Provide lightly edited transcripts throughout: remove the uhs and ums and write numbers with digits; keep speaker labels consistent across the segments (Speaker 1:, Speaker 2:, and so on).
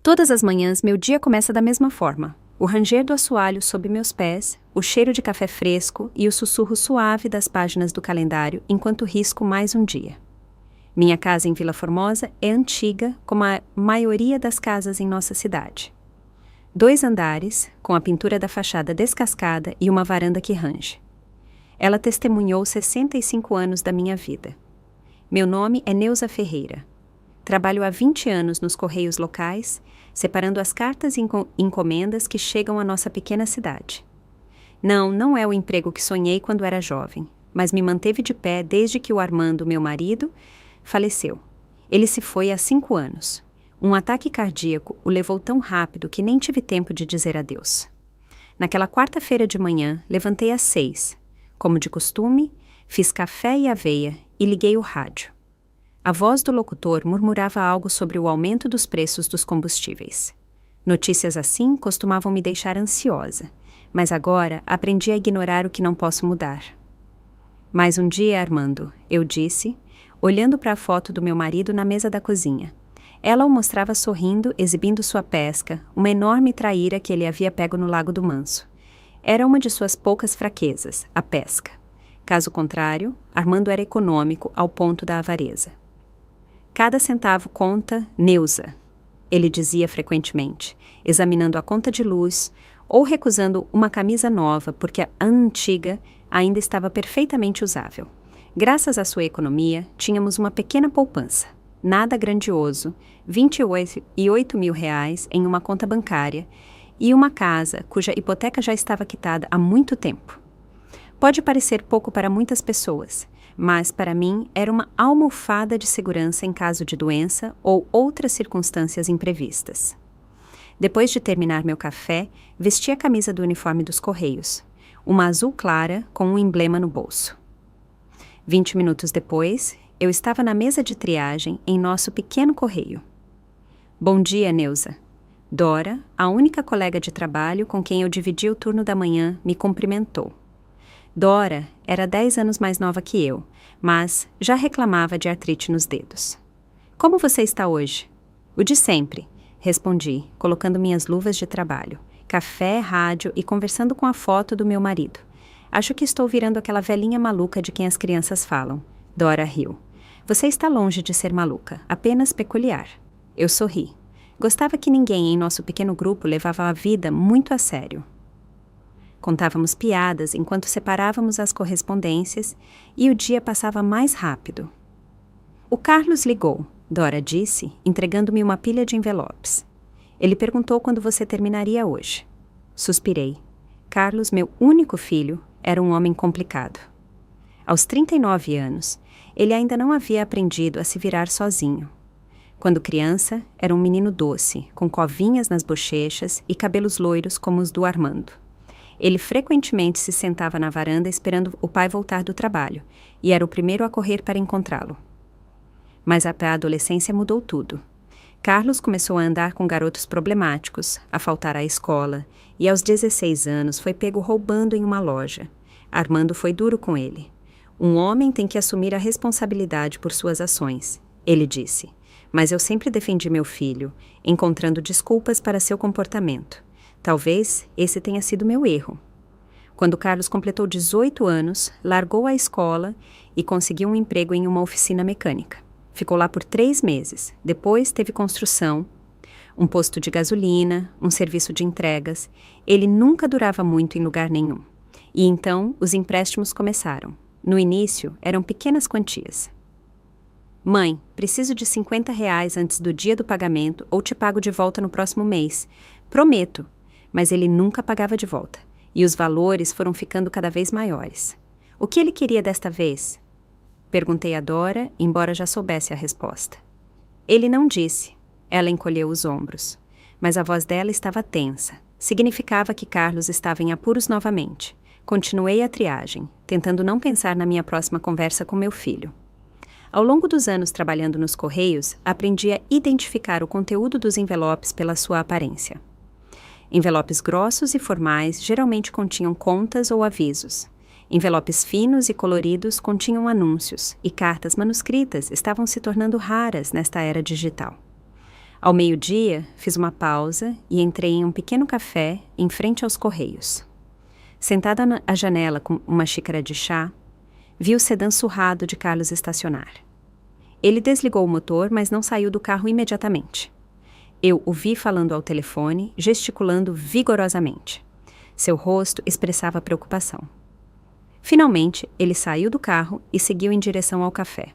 Speaker 1: Todas as manhãs, meu dia começa da mesma forma. O ranger do assoalho sob meus pés, o cheiro de café fresco e o sussurro suave das páginas do calendário enquanto risco mais um dia. Minha casa em Vila Formosa é antiga, como a maioria das casas em nossa cidade. 2 andares, com a pintura da fachada descascada e uma varanda que range. Ela testemunhou 65 anos da minha vida. Meu nome é Neuza Ferreira. Trabalho há 20 anos nos correios locais, separando as cartas e encomendas que chegam à nossa pequena cidade. Não é o emprego que sonhei quando era jovem, mas me manteve de pé desde que o Armando, meu marido, faleceu. Ele se foi há 5 anos. Um ataque cardíaco o levou tão rápido que nem tive tempo de dizer adeus. Naquela quarta-feira de manhã, levantei às 6. Como de costume, fiz café e aveia e liguei o rádio. A voz do locutor murmurava algo sobre o aumento dos preços dos combustíveis. Notícias assim costumavam me deixar ansiosa, mas agora aprendi a ignorar o que não posso mudar. Mais um dia, Armando, eu disse, olhando para a foto do meu marido na mesa da cozinha. Ela o mostrava sorrindo, exibindo sua pesca, uma enorme traíra que ele havia pego no Lago do Manso. Era uma de suas poucas fraquezas, a pesca. Caso contrário, Armando era econômico ao ponto da avareza. Cada centavo conta, Neuza, ele dizia frequentemente, examinando a conta de luz ou recusando uma camisa nova porque a antiga ainda estava perfeitamente usável. Graças à sua economia, tínhamos uma pequena poupança. Nada grandioso, R$28 mil em uma conta bancária e uma casa cuja hipoteca já estava quitada há muito tempo. Pode parecer pouco para muitas pessoas, mas para mim era uma almofada de segurança em caso de doença ou outras circunstâncias imprevistas. Depois de terminar meu café, vesti a camisa do uniforme dos Correios, uma azul clara com um emblema no bolso. 20 minutos depois, eu estava na mesa de triagem em nosso pequeno correio. Bom dia, Neuza. Dora, a única colega de trabalho com quem eu dividi o turno da manhã, me cumprimentou. Dora era 10 anos mais nova que eu, mas já reclamava de artrite nos dedos. Como você está hoje? O de sempre, respondi, colocando minhas luvas de trabalho, café, rádio e conversando com a foto do meu marido. Acho que estou virando aquela velhinha maluca de quem as crianças falam. Dora riu. Você está longe de ser maluca, apenas peculiar. Eu sorri. Gostava que ninguém em nosso pequeno grupo levava a vida muito a sério. Contávamos piadas enquanto separávamos as correspondências e o dia passava mais rápido. O Carlos ligou, Dora disse, entregando-me uma pilha de envelopes. Ele perguntou quando você terminaria hoje. Suspirei. Carlos, meu único filho, era um homem complicado. Aos 39 anos, ele ainda não havia aprendido a se virar sozinho. Quando criança, era um menino doce, com covinhas nas bochechas e cabelos loiros como os do Armando. Ele frequentemente se sentava na varanda esperando o pai voltar do trabalho, e era o primeiro a correr para encontrá-lo. Mas a adolescência mudou tudo. Carlos começou a andar com garotos problemáticos, a faltar à escola, e aos 16 anos foi pego roubando em uma loja. Armando foi duro com ele. Um homem tem que assumir a responsabilidade por suas ações, ele disse. Mas eu sempre defendi meu filho, encontrando desculpas para seu comportamento. Talvez esse tenha sido meu erro. Quando Carlos completou 18 anos, largou a escola e conseguiu um emprego em uma oficina mecânica. Ficou lá por 3 meses. Depois teve construção, um posto de gasolina, um serviço de entregas. Ele nunca durava muito em lugar nenhum. E então os empréstimos começaram. No início, eram pequenas quantias. Mãe, preciso de R$50 antes do dia do pagamento ou te pago de volta no próximo mês. Prometo. Mas ele nunca pagava de volta, e os valores foram ficando cada vez maiores. O que ele queria desta vez? Perguntei a Dora, embora já soubesse a resposta. Ele não disse. Ela encolheu os ombros. Mas a voz dela estava tensa. Significava que Carlos estava em apuros novamente. Continuei a triagem, tentando não pensar na minha próxima conversa com meu filho. Ao longo dos anos trabalhando nos Correios, aprendi a identificar o conteúdo dos envelopes pela sua aparência. Envelopes grossos e formais geralmente continham contas ou avisos. Envelopes finos e coloridos continham anúncios, e cartas manuscritas estavam se tornando raras nesta era digital. Ao meio-dia, fiz uma pausa e entrei em um pequeno café em frente aos Correios. Sentada à janela com uma xícara de chá, vi o sedã surrado de Carlos estacionar. Ele desligou o motor, mas não saiu do carro imediatamente. Eu o vi falando ao telefone, gesticulando vigorosamente. Seu rosto expressava preocupação. Finalmente, ele saiu do carro e seguiu em direção ao café.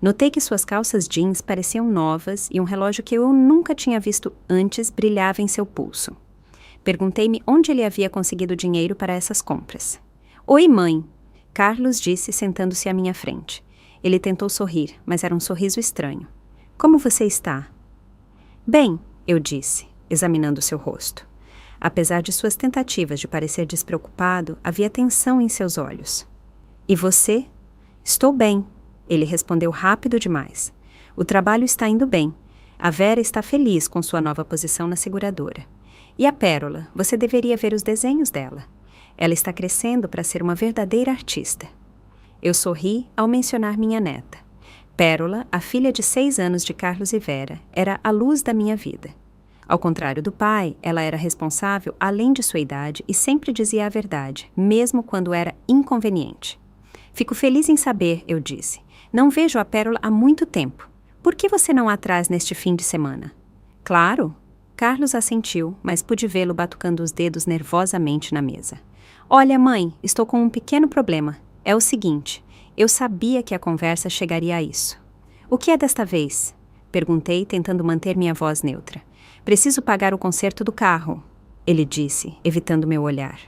Speaker 1: Notei que suas calças jeans pareciam novas e um relógio que eu nunca tinha visto antes brilhava em seu pulso. Perguntei-me onde ele havia conseguido dinheiro para essas compras. Oi, mãe, Carlos disse sentando-se à minha frente. Ele tentou sorrir, mas era um sorriso estranho. Como você está? Bem, eu disse, examinando seu rosto. Apesar de suas tentativas de parecer despreocupado, havia tensão em seus olhos. E você? Estou bem, ele respondeu rápido demais. O trabalho está indo bem. A Vera está feliz com sua nova posição na seguradora. E a Pérola, você deveria ver os desenhos dela. Ela está crescendo para ser uma verdadeira artista. Eu sorri ao mencionar minha neta. Pérola, a filha de 6 anos de Carlos e Vera, era a luz da minha vida. Ao contrário do pai, ela era responsável além de sua idade e sempre dizia a verdade, mesmo quando era inconveniente. Fico feliz em saber, eu disse. Não vejo a Pérola há muito tempo. Por que você não a traz neste fim de semana? Claro. Carlos assentiu, mas pude vê-lo batucando os dedos nervosamente na mesa. Olha, mãe, estou com um pequeno problema. É o seguinte, eu sabia que a conversa chegaria a isso. O que é desta vez? Perguntei, tentando manter minha voz neutra. Preciso pagar o conserto do carro, ele disse, evitando meu olhar.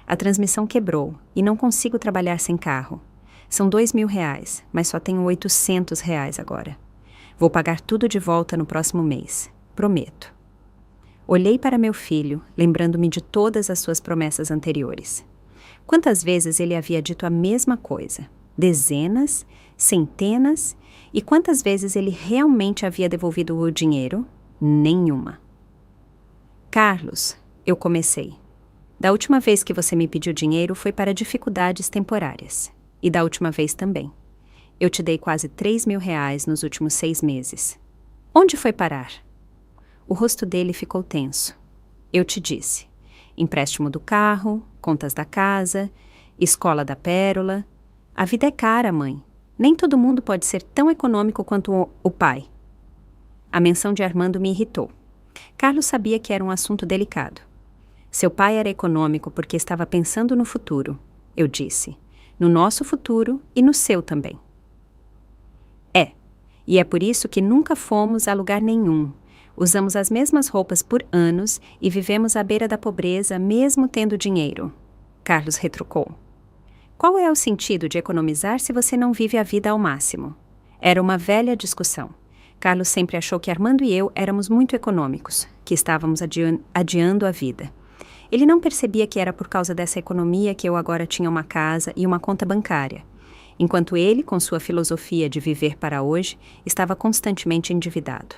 Speaker 1: A transmissão quebrou e não consigo trabalhar sem carro. São R$2.000, mas só tenho R$800 agora. Vou pagar tudo de volta no próximo mês. Prometo. Olhei para meu filho, lembrando-me de todas as suas promessas anteriores. Quantas vezes ele havia dito a mesma coisa? Dezenas? Centenas? E quantas vezes ele realmente havia devolvido o dinheiro? Nenhuma. Carlos, eu comecei. Da última vez que você me pediu dinheiro foi para dificuldades temporárias. E da última vez também. Eu te dei quase R$3.000 nos últimos 6 meses. Onde foi parar? O rosto dele ficou tenso. Eu te disse. Empréstimo do carro, contas da casa, escola da Pérola. A vida é cara, mãe. Nem todo mundo pode ser tão econômico quanto o pai. A menção de Armando me irritou. Carlos sabia que era um assunto delicado. Seu pai era econômico porque estava pensando no futuro, eu disse. No nosso futuro e no seu também. E é por isso que nunca fomos a lugar nenhum. Usamos as mesmas roupas por anos e vivemos à beira da pobreza mesmo tendo dinheiro. Carlos retrucou. Qual é o sentido de economizar se você não vive a vida ao máximo? Era uma velha discussão. Carlos sempre achou que Armando e eu éramos muito econômicos, que estávamos adiando a vida. Ele não percebia que era por causa dessa economia que eu agora tinha uma casa e uma conta bancária, enquanto ele, com sua filosofia de viver para hoje, estava constantemente endividado.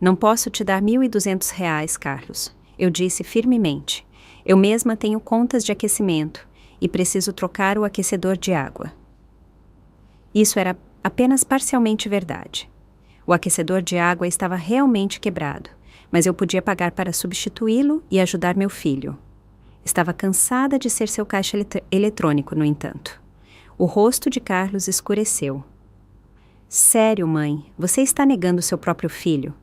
Speaker 1: Não posso te dar R$1.200, Carlos, eu disse firmemente. Eu mesma tenho contas de aquecimento e preciso trocar o aquecedor de água. Isso era apenas parcialmente verdade. O aquecedor de água estava realmente quebrado, mas eu podia pagar para substituí-lo e ajudar meu filho. Estava cansada de ser seu caixa eletrônico, no entanto. O rosto de Carlos escureceu. Sério, mãe, você está negando seu próprio filho?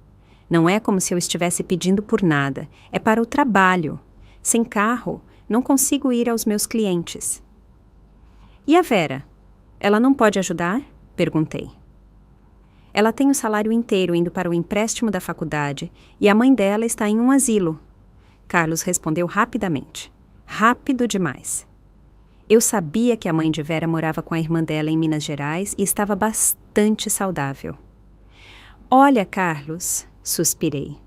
Speaker 1: Não é como se eu estivesse pedindo por nada, é para o trabalho. Sem carro, não consigo ir aos meus clientes. E a Vera? Ela não pode ajudar? Perguntei. Ela tem o salário inteiro indo para o empréstimo da faculdade e a mãe dela está em um asilo. Carlos respondeu rapidamente. Rápido demais. Eu sabia que a mãe de Vera morava com a irmã dela em Minas Gerais e estava bastante saudável. Olha, Carlos, suspirei.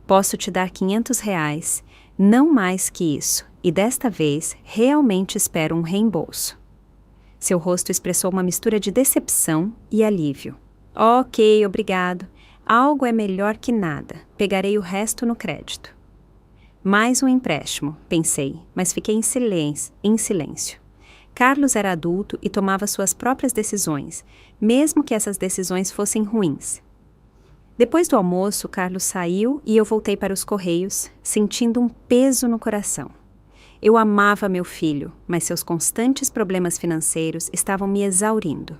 Speaker 1: Posso te dar R$500, não mais que isso, e desta vez realmente espero um reembolso. Seu rosto expressou uma mistura de decepção e alívio. Ok, obrigado. Algo é melhor que nada. Pegarei o resto no crédito. Mais um empréstimo, pensei, mas fiquei em silêncio. Carlos era adulto e tomava suas próprias decisões, mesmo que essas decisões fossem ruins. Depois do almoço, Carlos saiu e eu voltei para os Correios, sentindo um peso no coração. Eu amava meu filho, mas seus constantes problemas financeiros estavam me exaurindo.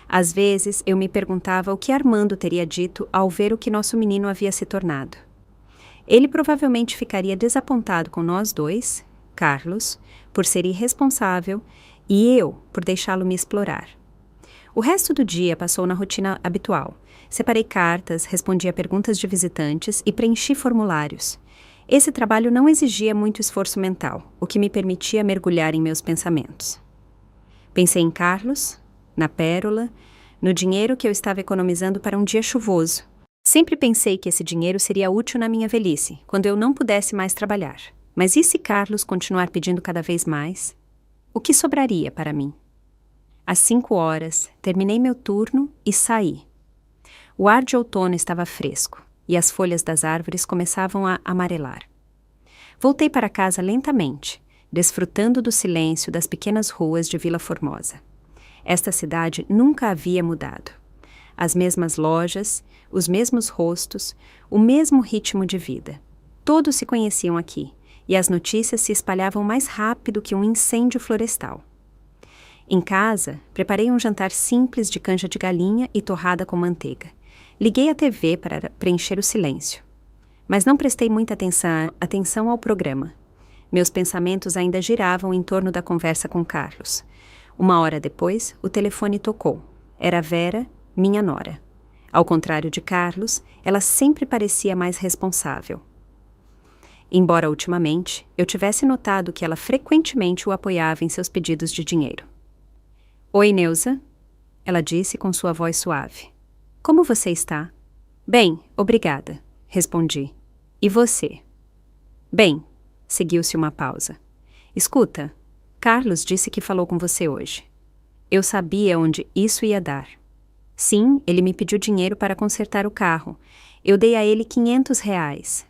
Speaker 1: Às vezes, eu me perguntava o que Armando teria dito ao ver o que nosso menino havia se tornado. Ele provavelmente ficaria desapontado com nós dois, Carlos, por ser irresponsável, e eu, por deixá-lo me explorar. O resto do dia passou na rotina habitual. Separei cartas, respondi a perguntas de visitantes e preenchi formulários. Esse trabalho não exigia muito esforço mental, o que me permitia mergulhar em meus pensamentos. Pensei em Carlos, na pérola, no dinheiro que eu estava economizando para um dia chuvoso. Sempre pensei que esse dinheiro seria útil na minha velhice, quando eu não pudesse mais trabalhar. Mas e se Carlos continuar pedindo cada vez mais? O que sobraria para mim? Às 5 horas, terminei meu turno e saí. O ar de outono estava fresco, e as folhas das árvores começavam a amarelar. Voltei para casa lentamente, desfrutando do silêncio das pequenas ruas de Vila Formosa. Esta cidade nunca havia mudado. As mesmas lojas, os mesmos rostos, o mesmo ritmo de vida. Todos se conheciam aqui, e as notícias se espalhavam mais rápido que um incêndio florestal. Em casa, preparei um jantar simples de canja de galinha e torrada com manteiga. Liguei a TV para preencher o silêncio. Mas não prestei muita atenção ao programa. Meus pensamentos ainda giravam em torno da conversa com Carlos. 1 hora depois, o telefone tocou. Era Vera, minha nora. Ao contrário de Carlos, ela sempre parecia mais responsável. Embora ultimamente eu tivesse notado que ela frequentemente o apoiava em seus pedidos de dinheiro. Oi, Neuza, ela disse com sua voz suave. Como você está? Bem, obrigada, respondi. E você? Bem, seguiu-se uma pausa. Escuta, Carlos disse que falou com você hoje. Eu sabia onde isso ia dar. Sim, ele me pediu dinheiro para consertar o carro. Eu dei a ele R$ 500.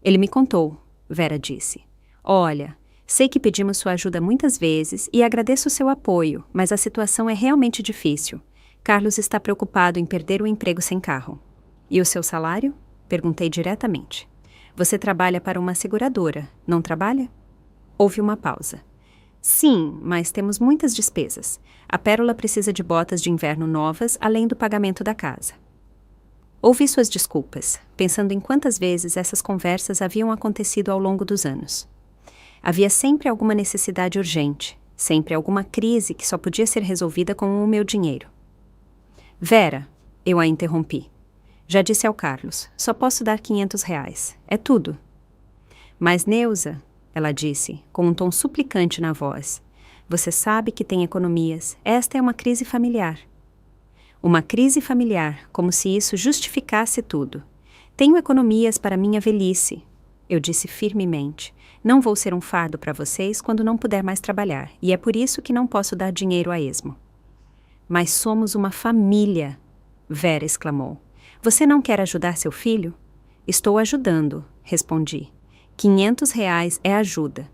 Speaker 1: Ele me contou, Vera disse. Olha, sei que pedimos sua ajuda muitas vezes e agradeço o seu apoio, mas a situação é realmente difícil. Carlos está preocupado em perder o emprego sem carro. E o seu salário? Perguntei diretamente. Você trabalha para uma seguradora, não trabalha? Houve uma pausa. Sim, mas temos muitas despesas. A Pérola precisa de botas de inverno novas, além do pagamento da casa. Ouvi suas desculpas, pensando em quantas vezes essas conversas haviam acontecido ao longo dos anos. Havia sempre alguma necessidade urgente, sempre alguma crise que só podia ser resolvida com o meu dinheiro. Vera, eu a interrompi. Já disse ao Carlos, só posso dar R$ 500. É tudo. Mas Neuza, ela disse, com um tom suplicante na voz, você sabe que tem economias. Esta é uma crise familiar. Uma crise familiar, como se isso justificasse tudo. Tenho economias para minha velhice. Eu disse firmemente. Não vou ser um fardo para vocês quando não puder mais trabalhar, e é por isso que não posso dar dinheiro a esmo. Mas somos uma família, Vera exclamou. Você não quer ajudar seu filho? Estou ajudando, respondi. R$ 500 é ajuda.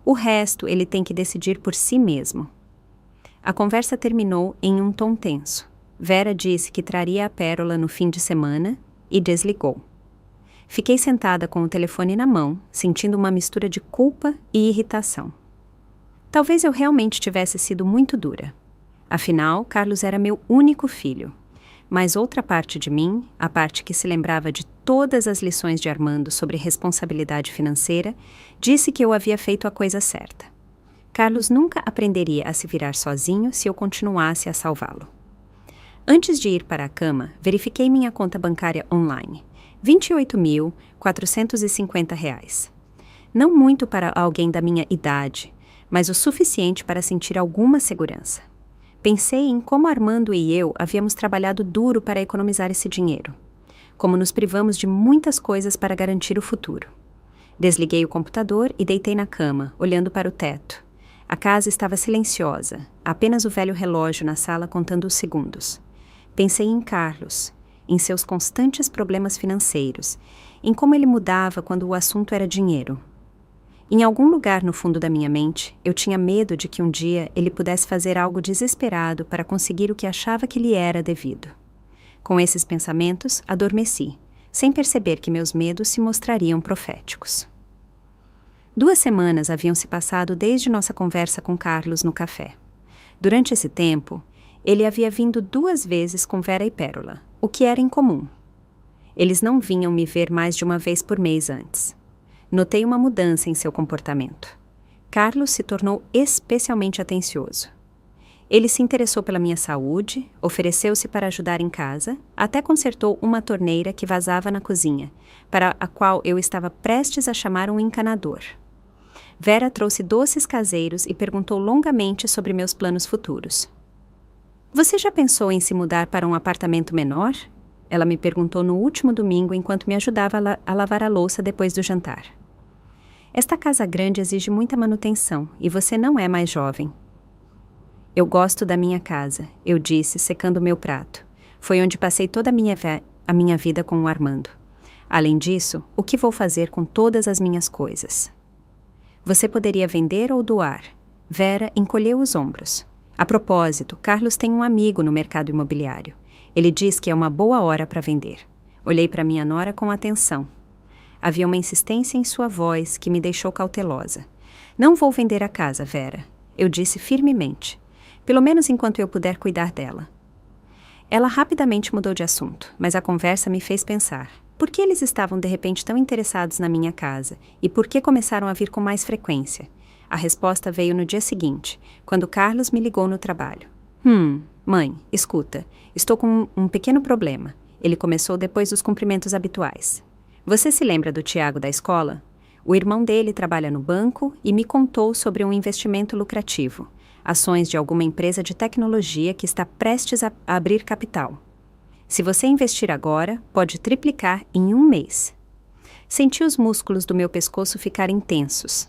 Speaker 1: O resto ele tem que decidir por si mesmo. A conversa terminou em um tom tenso. Vera disse que traria a Pérola no fim de semana e desligou. Fiquei sentada com o telefone na mão, sentindo uma mistura de culpa e irritação. Talvez eu realmente tivesse sido muito dura. Afinal, Carlos era meu único filho. Mas outra parte de mim, a parte que se lembrava de todas as lições de Armando sobre responsabilidade financeira, disse que eu havia feito a coisa certa. Carlos nunca aprenderia a se virar sozinho se eu continuasse a salvá-lo. Antes de ir para a cama, verifiquei minha conta bancária online. R$ 28.450. Não muito para alguém da minha idade, mas o suficiente para sentir alguma segurança. Pensei em como Armando e eu havíamos trabalhado duro para economizar esse dinheiro. Como nos privamos de muitas coisas para garantir o futuro. Desliguei o computador e deitei na cama, olhando para o teto. A casa estava silenciosa, apenas o velho relógio na sala contando os segundos. Pensei em Carlos, em seus constantes problemas financeiros, em como ele mudava quando o assunto era dinheiro. Em algum lugar no fundo da minha mente, eu tinha medo de que um dia ele pudesse fazer algo desesperado para conseguir o que achava que lhe era devido. Com esses pensamentos, adormeci, sem perceber que meus medos se mostrariam proféticos. 2 semanas haviam se passado desde nossa conversa com Carlos no café. Durante esse tempo, ele havia vindo 2 vezes com Vera e Pérola, o que era incomum. Eles não vinham me ver mais de uma vez por mês antes. Notei uma mudança em seu comportamento. Carlos se tornou especialmente atencioso. Ele se interessou pela minha saúde, ofereceu-se para ajudar em casa, até consertou uma torneira que vazava na cozinha, para a qual eu estava prestes a chamar um encanador. Vera trouxe doces caseiros e perguntou longamente sobre meus planos futuros. Você já pensou em se mudar para um apartamento menor? Ela me perguntou no último domingo enquanto me ajudava a lavar a louça depois do jantar. Esta casa grande exige muita manutenção e você não é mais jovem. Eu gosto da minha casa, eu disse, secando meu prato. Foi onde passei toda a minha vida com o Armando. Além disso, o que vou fazer com todas as minhas coisas? Você poderia vender ou doar? Vera encolheu os ombros. A propósito, Carlos tem um amigo no mercado imobiliário. Ele diz que é uma boa hora para vender. Olhei para minha nora com atenção. Havia uma insistência em sua voz que me deixou cautelosa. Não vou vender a casa, Vera, eu disse firmemente. Pelo menos enquanto eu puder cuidar dela. Ela rapidamente mudou de assunto, mas a conversa me fez pensar. Por que eles estavam de repente tão interessados na minha casa? E por que começaram a vir com mais frequência? A resposta veio no dia seguinte, quando Carlos me ligou no trabalho. Mãe, escuta, estou com um pequeno problema. Ele começou depois dos cumprimentos habituais. Você se lembra do Tiago da escola? O irmão dele trabalha no banco e me contou sobre um investimento lucrativo. Ações de alguma empresa de tecnologia que está prestes a abrir capital. Se você investir agora, pode triplicar em 1 mês. Senti os músculos do meu pescoço ficarem tensos.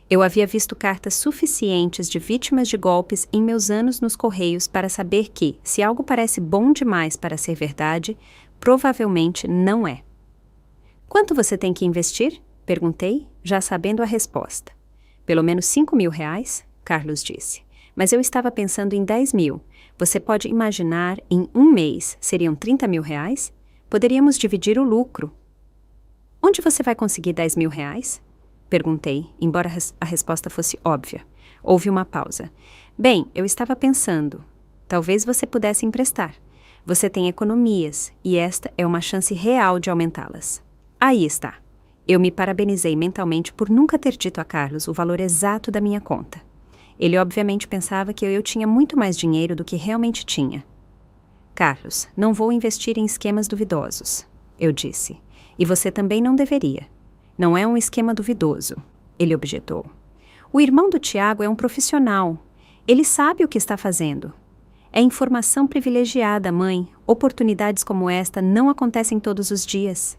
Speaker 1: Eu havia visto cartas suficientes de vítimas de golpes em meus anos nos Correios para saber que, se algo parece bom demais para ser verdade, provavelmente não é. Quanto você tem que investir? Perguntei, já sabendo a resposta. Pelo menos R$5.000, Carlos disse. Mas eu estava pensando em 10 mil. Você pode imaginar, em 1 mês, seriam R$30.000? Poderíamos dividir o lucro. Onde você vai conseguir R$10.000? Perguntei, embora a resposta fosse óbvia. Houve uma pausa. Bem, eu estava pensando. Talvez você pudesse emprestar. Você tem economias, e esta é uma chance real de aumentá-las. Aí está. Eu me parabenizei mentalmente por nunca ter dito a Carlos o valor exato da minha conta. Ele obviamente pensava que eu tinha muito mais dinheiro do que realmente tinha. Carlos, não vou investir em esquemas duvidosos, eu disse. E você também não deveria. Não é um esquema duvidoso, ele objetou. O irmão do Tiago é um profissional. Ele sabe o que está fazendo. É informação privilegiada, mãe. Oportunidades como esta não acontecem todos os dias.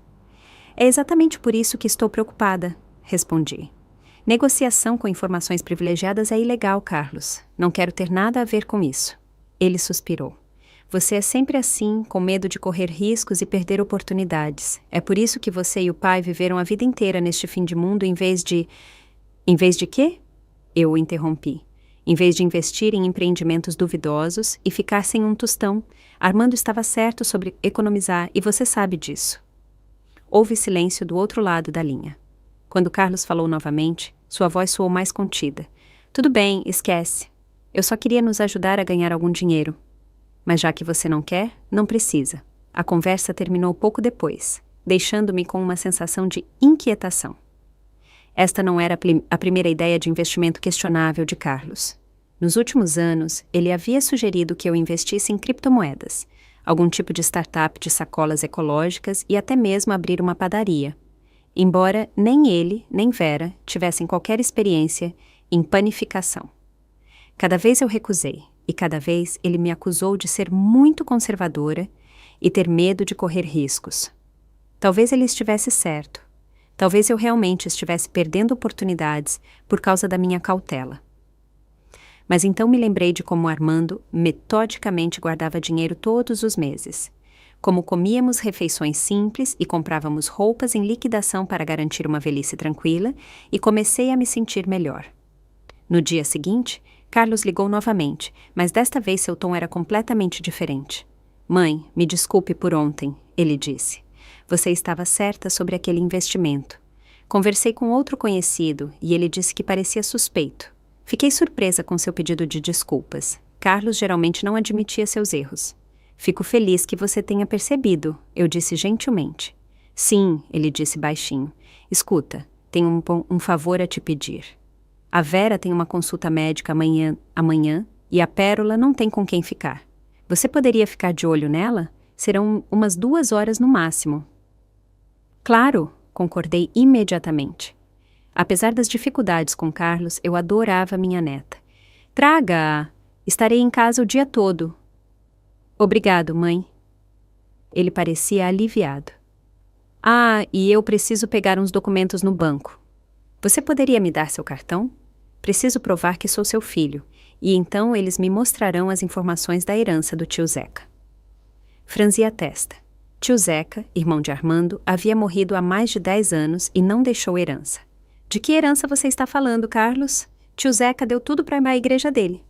Speaker 1: É exatamente por isso que estou preocupada, respondi. Negociação com informações privilegiadas é ilegal, Carlos. Não quero ter nada a ver com isso. Ele suspirou. Você é sempre assim, com medo de correr riscos e perder oportunidades. É por isso que você e o pai viveram a vida inteira neste fim de mundo em vez de... Em vez de quê? Eu o interrompi. Em vez de investir em empreendimentos duvidosos e ficar sem um tostão, Armando estava certo sobre economizar e você sabe disso. Houve silêncio do outro lado da linha. Quando Carlos falou novamente, sua voz soou mais contida. Tudo bem, esquece. Eu só queria nos ajudar a ganhar algum dinheiro. Mas já que você não quer, não precisa. A conversa terminou pouco depois, deixando-me com uma sensação de inquietação. Esta não era a primeira ideia de investimento questionável de Carlos. Nos últimos anos, ele havia sugerido que eu investisse em criptomoedas, algum tipo de startup de sacolas ecológicas e até mesmo abrir uma padaria. Embora nem ele, nem Vera tivessem qualquer experiência em panificação. Cada vez eu recusei, e cada vez ele me acusou de ser muito conservadora e ter medo de correr riscos. Talvez ele estivesse certo. Talvez eu realmente estivesse perdendo oportunidades por causa da minha cautela. Mas então me lembrei de como Armando metodicamente guardava dinheiro todos os meses. Como comíamos refeições simples e comprávamos roupas em liquidação para garantir uma velhice tranquila, e comecei a me sentir melhor. No dia seguinte, Carlos ligou novamente, mas desta vez seu tom era completamente diferente. Mãe, me desculpe por ontem, ele disse. Você estava certa sobre aquele investimento. Conversei com outro conhecido e ele disse que parecia suspeito. Fiquei surpresa com seu pedido de desculpas. Carlos geralmente não admitia seus erros. Fico feliz que você tenha percebido, eu disse gentilmente. Sim, ele disse baixinho. Escuta, tenho um favor a te pedir. A Vera tem uma consulta médica amanhã e a Pérola não tem com quem ficar. Você poderia ficar de olho nela? Serão umas 2 horas no máximo. Claro, concordei imediatamente. Apesar das dificuldades com Carlos, eu adorava minha neta. Traga-a! Estarei em casa o dia todo. Obrigado, mãe. Ele parecia aliviado. Ah, e eu preciso pegar uns documentos no banco. Você poderia me dar seu cartão? Preciso provar que sou seu filho, e então eles me mostrarão as informações da herança do tio Zeca. Franzi a testa. Tio Zeca, irmão de Armando, havia morrido há mais de 10 anos e não deixou herança. De que herança você está falando, Carlos? Tio Zeca deu tudo para a igreja dele.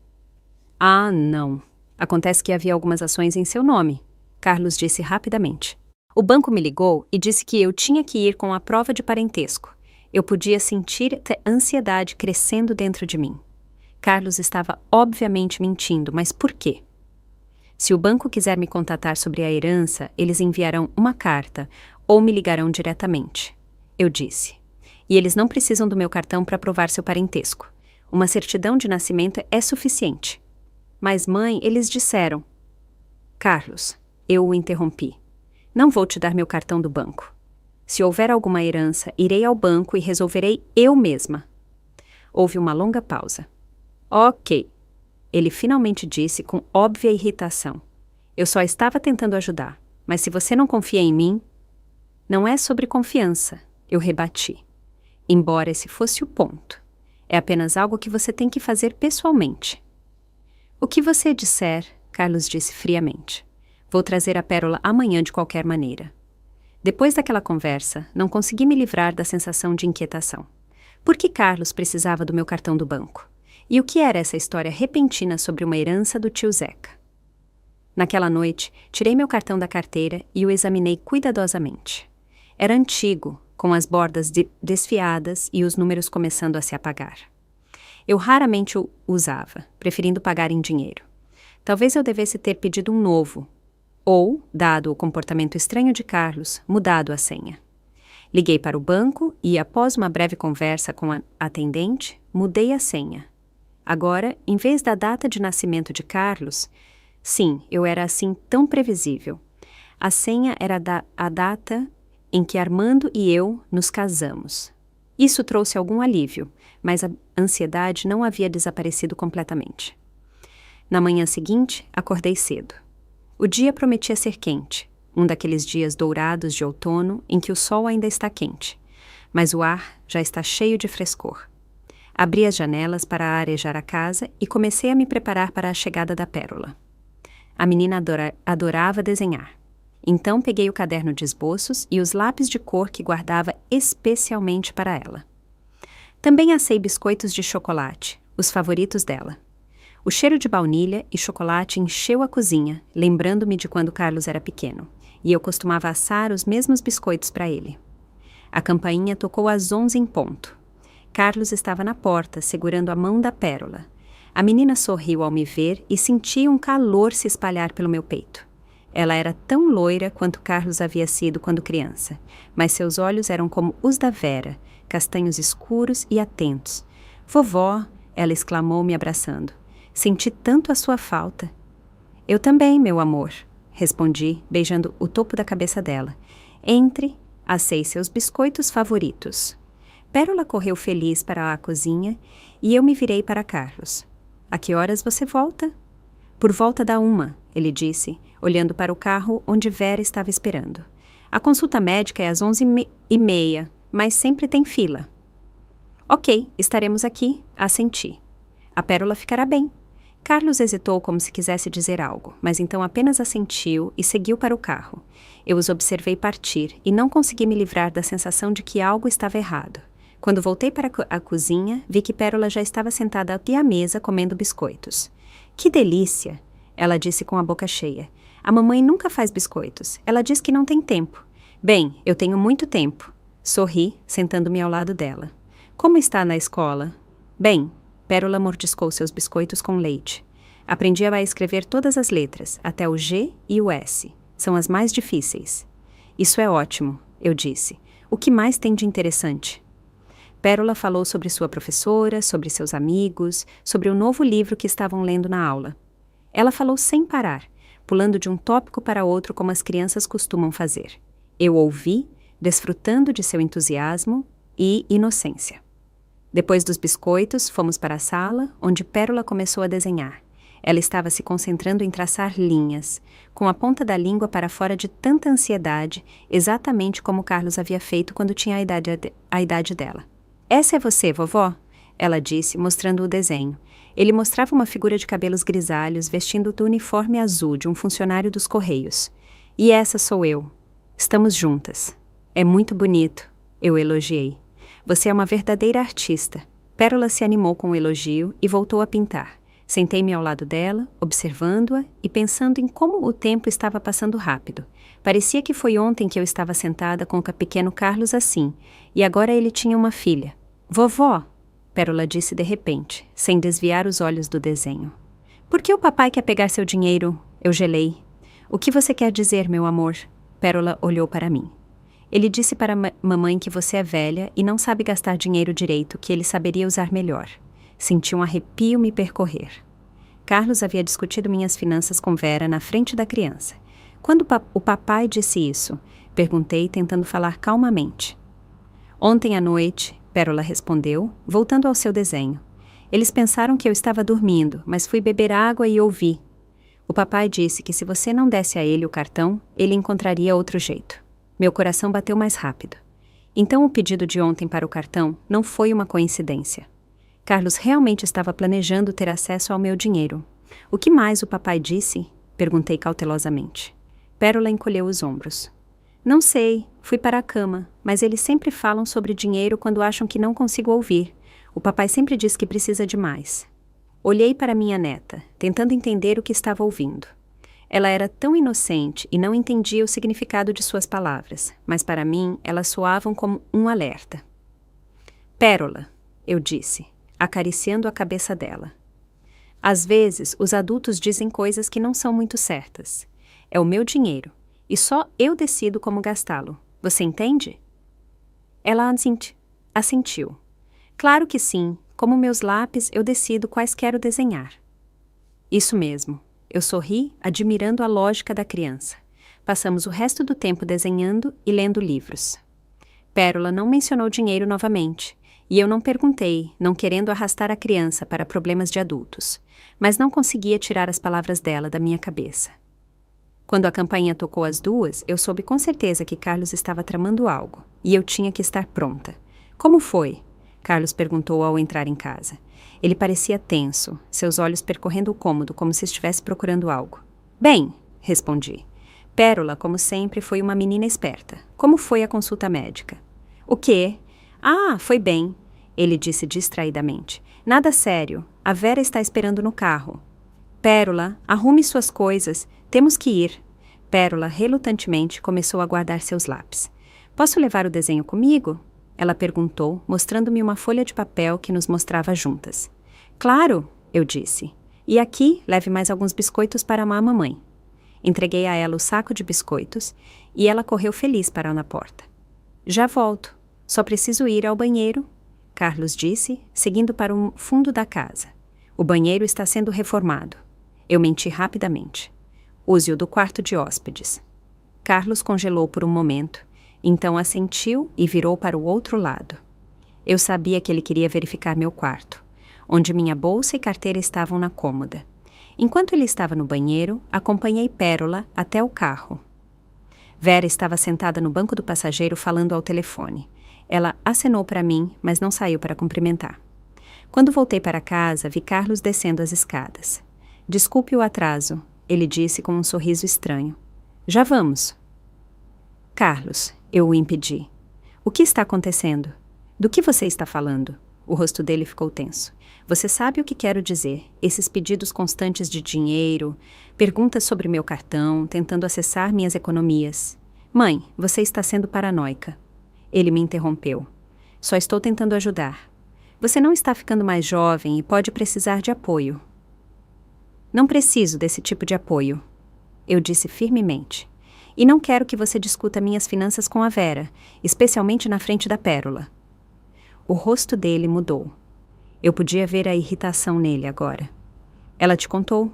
Speaker 1: Ah, não. Acontece que havia algumas ações em seu nome, Carlos disse rapidamente. O banco me ligou e disse que eu tinha que ir com a prova de parentesco. Eu podia sentir a ansiedade crescendo dentro de mim. Carlos estava obviamente mentindo, mas por quê? Se o banco quiser me contatar sobre a herança, eles enviarão uma carta ou me ligarão diretamente. Eu disse. E eles não precisam do meu cartão para provar seu parentesco. Uma certidão de nascimento é suficiente. Mas, mãe, eles disseram. Carlos, eu o interrompi. Não vou te dar meu cartão do banco. Se houver alguma herança, irei ao banco e resolverei eu mesma. Houve uma longa pausa. Ok, ele finalmente disse com óbvia irritação. Eu só estava tentando ajudar, mas se você não confia em mim... Não é sobre confiança, eu rebati. Embora esse fosse o ponto. É apenas algo que você tem que fazer pessoalmente. O que você disser, Carlos disse friamente. Vou trazer a Pérola amanhã de qualquer maneira. Depois daquela conversa, não consegui me livrar da sensação de inquietação. Por que Carlos precisava do meu cartão do banco? E o que era essa história repentina sobre uma herança do tio Zeca? Naquela noite, tirei meu cartão da carteira e o examinei cuidadosamente. Era antigo, com as bordas desfiadas e os números começando a se apagar. Eu raramente o usava, preferindo pagar em dinheiro. Talvez eu devesse ter pedido um novo, ou, dado o comportamento estranho de Carlos, mudado a senha. Liguei para o banco e, após uma breve conversa com a atendente, mudei a senha. Agora, em vez da data de nascimento de Carlos, sim, eu era assim tão previsível. A senha era a data em que Armando e eu nos casamos. Isso trouxe algum alívio, mas a ansiedade não havia desaparecido completamente. Na manhã seguinte, acordei cedo. O dia prometia ser quente, um daqueles dias dourados de outono em que o sol ainda está quente, mas o ar já está cheio de frescor. Abri as janelas para arejar a casa e comecei a me preparar para a chegada da Pérola. A menina adorava desenhar. Então peguei o caderno de esboços e os lápis de cor que guardava especialmente para ela. Também assei biscoitos de chocolate, os favoritos dela. O cheiro de baunilha e chocolate encheu a cozinha, lembrando-me de quando Carlos era pequeno, e eu costumava assar os mesmos biscoitos para ele. A campainha tocou às 11 em ponto. Carlos estava na porta, segurando a mão da Pérola. A menina sorriu ao me ver e senti um calor se espalhar pelo meu peito. Ela era tão loira quanto Carlos havia sido quando criança, mas seus olhos eram como os da Vera, castanhos escuros e atentos. Vovó, ela exclamou me abraçando. Senti tanto a sua falta. Eu também, meu amor, respondi, beijando o topo da cabeça dela. Entre, assei seus biscoitos favoritos. Pérola correu feliz para a cozinha e eu me virei para Carlos. A que horas você volta? Por volta da 1, ele disse, olhando para o carro onde Vera estava esperando. A consulta médica é às 11h30, mas sempre tem fila. Ok, estaremos aqui, assenti. A Pérola ficará bem. Carlos hesitou como se quisesse dizer algo, mas então apenas assentiu e seguiu para o carro. Eu os observei partir e não consegui me livrar da sensação de que algo estava errado. Quando voltei para a cozinha, vi que Pérola já estava sentada à mesa comendo biscoitos. Que delícia! Ela disse com a boca cheia. A mamãe nunca faz biscoitos. Ela diz que não tem tempo. Bem, eu tenho muito tempo. Sorri, sentando-me ao lado dela. Como está na escola? Bem, Pérola mordiscou seus biscoitos com leite. Aprendi a escrever todas as letras, até o G e o S. São as mais difíceis. Isso é ótimo, eu disse. O que mais tem de interessante? Pérola falou sobre sua professora, sobre seus amigos, sobre o novo livro que estavam lendo na aula. Ela falou sem parar, pulando de um tópico para outro como as crianças costumam fazer. Eu ouvi, desfrutando de seu entusiasmo e inocência. Depois dos biscoitos, fomos para a sala, onde Pérola começou a desenhar. Ela estava se concentrando em traçar linhas, com a ponta da língua para fora de tanta ansiedade, exatamente como Carlos havia feito quando tinha a idade dela. Essa é você, vovó? Ela disse, mostrando o desenho. Ele mostrava uma figura de cabelos grisalhos, vestindo do uniforme azul de um funcionário dos Correios. E essa sou eu. Estamos juntas. É muito bonito, eu elogiei. Você é uma verdadeira artista. Pérola se animou com o elogio e voltou a pintar. Sentei-me ao lado dela, observando-a e pensando em como o tempo estava passando rápido. Parecia que foi ontem que eu estava sentada com o pequeno Carlos assim, e agora ele tinha uma filha. Vovó, Pérola disse de repente, sem desviar os olhos do desenho. Por que o papai quer pegar seu dinheiro? Eu gelei. O que você quer dizer, meu amor? Pérola olhou para mim. Ele disse para mamãe que você é velha e não sabe gastar dinheiro direito, que ele saberia usar melhor. Senti um arrepio me percorrer. Carlos havia discutido minhas finanças com Vera na frente da criança. Quando o papai disse isso? Perguntei, tentando falar calmamente. Ontem à noite, Pérola respondeu, voltando ao seu desenho. Eles pensaram que eu estava dormindo, mas fui beber água e ouvi. O papai disse que se você não desse a ele o cartão, ele encontraria outro jeito. Meu coração bateu mais rápido. Então o pedido de ontem para o cartão não foi uma coincidência. Carlos realmente estava planejando ter acesso ao meu dinheiro. O que mais o papai disse? Perguntei cautelosamente. Pérola encolheu os ombros. Não sei, fui para a cama, mas eles sempre falam sobre dinheiro quando acham que não consigo ouvir. O papai sempre diz que precisa de mais. Olhei para minha neta, tentando entender o que estava ouvindo. Ela era tão inocente e não entendia o significado de suas palavras, mas para mim elas soavam como um alerta. Pérola, eu disse, acariciando a cabeça dela. Às vezes, os adultos dizem coisas que não são muito certas. É o meu dinheiro, e só eu decido como gastá-lo. Você entende? Ela assentiu. Claro que sim, como meus lápis eu decido quais quero desenhar. Isso mesmo. Eu sorri, admirando a lógica da criança. Passamos o resto do tempo desenhando e lendo livros. Pérola não mencionou dinheiro novamente, e eu não perguntei, não querendo arrastar a criança para problemas de adultos, mas não conseguia tirar as palavras dela da minha cabeça. Quando a campainha tocou às 2, eu soube com certeza que Carlos estava tramando algo, e eu tinha que estar pronta. Como foi? Carlos perguntou ao entrar em casa. Ele parecia tenso, seus olhos percorrendo o cômodo como se estivesse procurando algo. Bem, respondi. Pérola, como sempre, foi uma menina esperta. Como foi a consulta médica? O quê? Ah, foi bem, ele disse distraidamente. Nada sério. A Vera está esperando no carro. Pérola, arrume suas coisas. Temos que ir. Pérola, relutantemente, começou a guardar seus lápis. Posso levar o desenho comigo? Ela perguntou, mostrando-me uma folha de papel que nos mostrava juntas. Claro, eu disse. E aqui, leve mais alguns biscoitos para a mamãe. Entreguei a ela o saco de biscoitos e ela correu feliz para na porta. Já volto. Só preciso ir ao banheiro, Carlos disse, seguindo para o fundo da casa. O banheiro está sendo reformado. Eu menti rapidamente. Use-o do quarto de hóspedes. Carlos congelou por um momento. Então assentiu e virou para o outro lado. Eu sabia que ele queria verificar meu quarto, onde minha bolsa e carteira estavam na cômoda. Enquanto ele estava no banheiro, acompanhei Pérola até o carro. Vera estava sentada no banco do passageiro falando ao telefone. Ela acenou para mim, mas não saiu para cumprimentar. Quando voltei para casa, vi Carlos descendo as escadas. Desculpe o atraso, ele disse com um sorriso estranho. Já vamos. Carlos, eu o impedi. O que está acontecendo? Do que você está falando? O rosto dele ficou tenso. Você sabe o que quero dizer. Esses pedidos constantes de dinheiro, perguntas sobre meu cartão, tentando acessar minhas economias. Mãe, você está sendo paranoica. Ele me interrompeu. Só estou tentando ajudar. Você não está ficando mais jovem e pode precisar de apoio. Não preciso desse tipo de apoio. Eu disse firmemente. E não quero que você discuta minhas finanças com a Vera, especialmente na frente da Pérola. O rosto dele mudou. Eu podia ver a irritação nele agora. Ela te contou?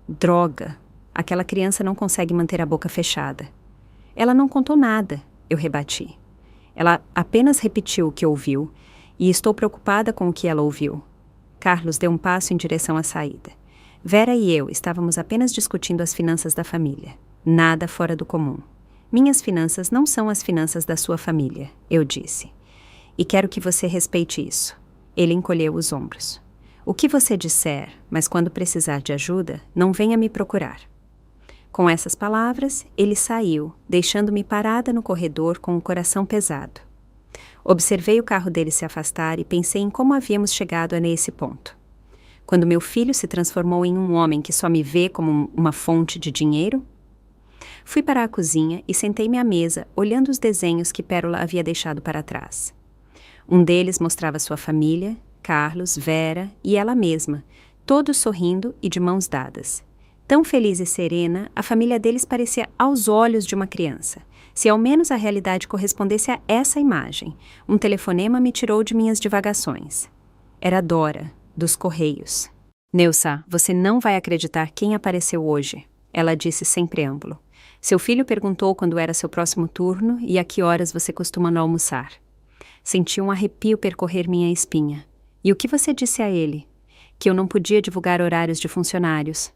Speaker 1: Droga! Aquela criança não consegue manter a boca fechada. Ela não contou nada, eu rebati. Ela apenas repetiu o que ouviu, e estou preocupada com o que ela ouviu. Carlos deu um passo em direção à saída. Vera e eu estávamos apenas discutindo as finanças da família. Nada fora do comum. Minhas finanças não são as finanças da sua família, eu disse. E quero que você respeite isso. Ele encolheu os ombros. O que você disser, mas quando precisar de ajuda, não venha me procurar. Com essas palavras, ele saiu, deixando-me parada no corredor com o coração pesado. Observei o carro dele se afastar e pensei em como havíamos chegado a nesse ponto. Quando meu filho se transformou em um homem que só me vê como uma fonte de dinheiro? Fui para a cozinha e sentei-me à mesa, olhando os desenhos que Pérola havia deixado para trás. Um deles mostrava sua família, Carlos, Vera e ela mesma, todos sorrindo e de mãos dadas. Tão feliz e serena, a família deles parecia aos olhos de uma criança. Se ao menos a realidade correspondesse a essa imagem, um telefonema me tirou de minhas divagações. Era Dora, dos Correios. Neusa, você não vai acreditar quem apareceu hoje, ela disse sem preâmbulo. Seu filho perguntou quando era seu próximo turno e a que horas você costuma almoçar. Senti um arrepio percorrer minha espinha. E o que você disse a ele? Que eu não podia divulgar horários de funcionários.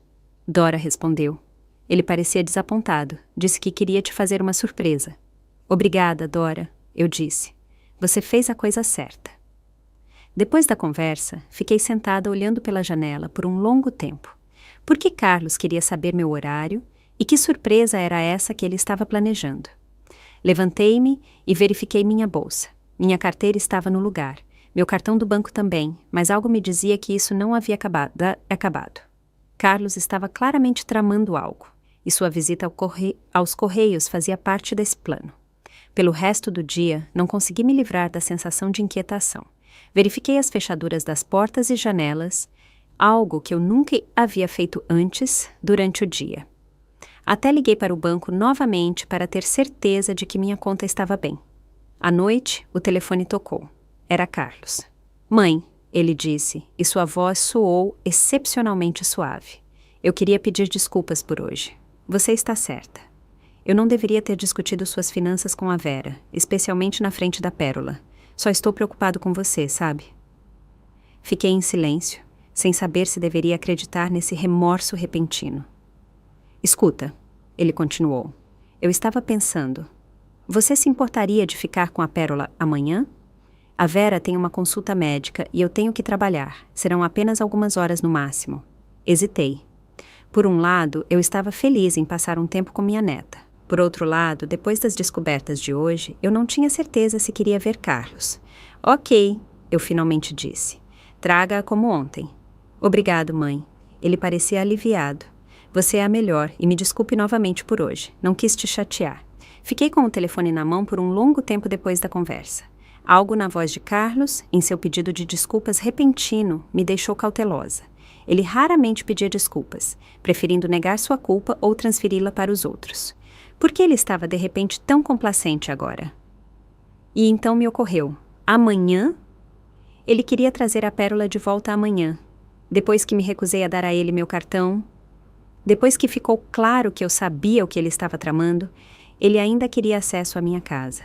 Speaker 1: Dora respondeu. Ele parecia desapontado. Disse que queria te fazer uma surpresa. Obrigada, Dora, eu disse. Você fez a coisa certa. Depois da conversa, fiquei sentada olhando pela janela por um longo tempo. Por que Carlos queria saber meu horário e que surpresa era essa que ele estava planejando? Levantei-me e verifiquei minha bolsa. Minha carteira estava no lugar, meu cartão do banco também, mas algo me dizia que isso não havia acabado. Carlos estava claramente tramando algo, e sua visita aos Correios fazia parte desse plano. Pelo resto do dia, não consegui me livrar da sensação de inquietação. Verifiquei as fechaduras das portas e janelas, algo que eu nunca havia feito antes durante o dia. Até liguei para o banco novamente para ter certeza de que minha conta estava bem. À noite, o telefone tocou. Era Carlos. Mãe, ele disse, e sua voz soou excepcionalmente suave. Eu queria pedir desculpas por hoje. Você está certa. Eu não deveria ter discutido suas finanças com a Vera, especialmente na frente da Pérola. Só estou preocupado com você, sabe? Fiquei em silêncio, sem saber se deveria acreditar nesse remorso repentino. Escuta, ele continuou. Eu estava pensando. Você se importaria de ficar com a Pérola amanhã? A Vera tem uma consulta médica e eu tenho que trabalhar. Serão apenas algumas horas no máximo. Hesitei. Por um lado, eu estava feliz em passar um tempo com minha neta. Por outro lado, depois das descobertas de hoje, eu não tinha certeza se queria ver Carlos. Ok, eu finalmente disse. Traga-a como ontem. Obrigado, mãe. Ele parecia aliviado. Você é a melhor e me desculpe novamente por hoje. Não quis te chatear. Fiquei com o telefone na mão por um longo tempo depois da conversa. Algo na voz de Carlos, em seu pedido de desculpas repentino, me deixou cautelosa. Ele raramente pedia desculpas, preferindo negar sua culpa ou transferi-la para os outros. Por que ele estava de repente tão complacente agora? E então me ocorreu. Amanhã? Ele queria trazer a Pérola de volta amanhã. Depois que me recusei a dar a ele meu cartão, depois que ficou claro que eu sabia o que ele estava tramando, ele ainda queria acesso à minha casa.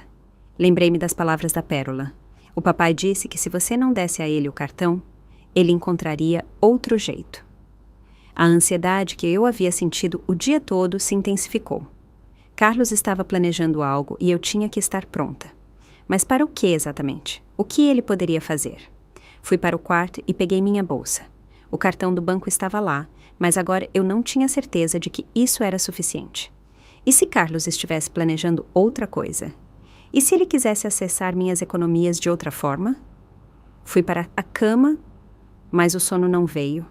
Speaker 1: Lembrei-me das palavras da Pérola. O papai disse que se você não desse a ele o cartão, ele encontraria outro jeito. A ansiedade que eu havia sentido o dia todo se intensificou. Carlos estava planejando algo e eu tinha que estar pronta. Mas para o que exatamente? O que ele poderia fazer? Fui para o quarto e peguei minha bolsa. O cartão do banco estava lá, mas agora eu não tinha certeza de que isso era suficiente. E se Carlos estivesse planejando outra coisa? E se ele quisesse acessar minhas economias de outra forma? Fui para a cama, mas o sono não veio.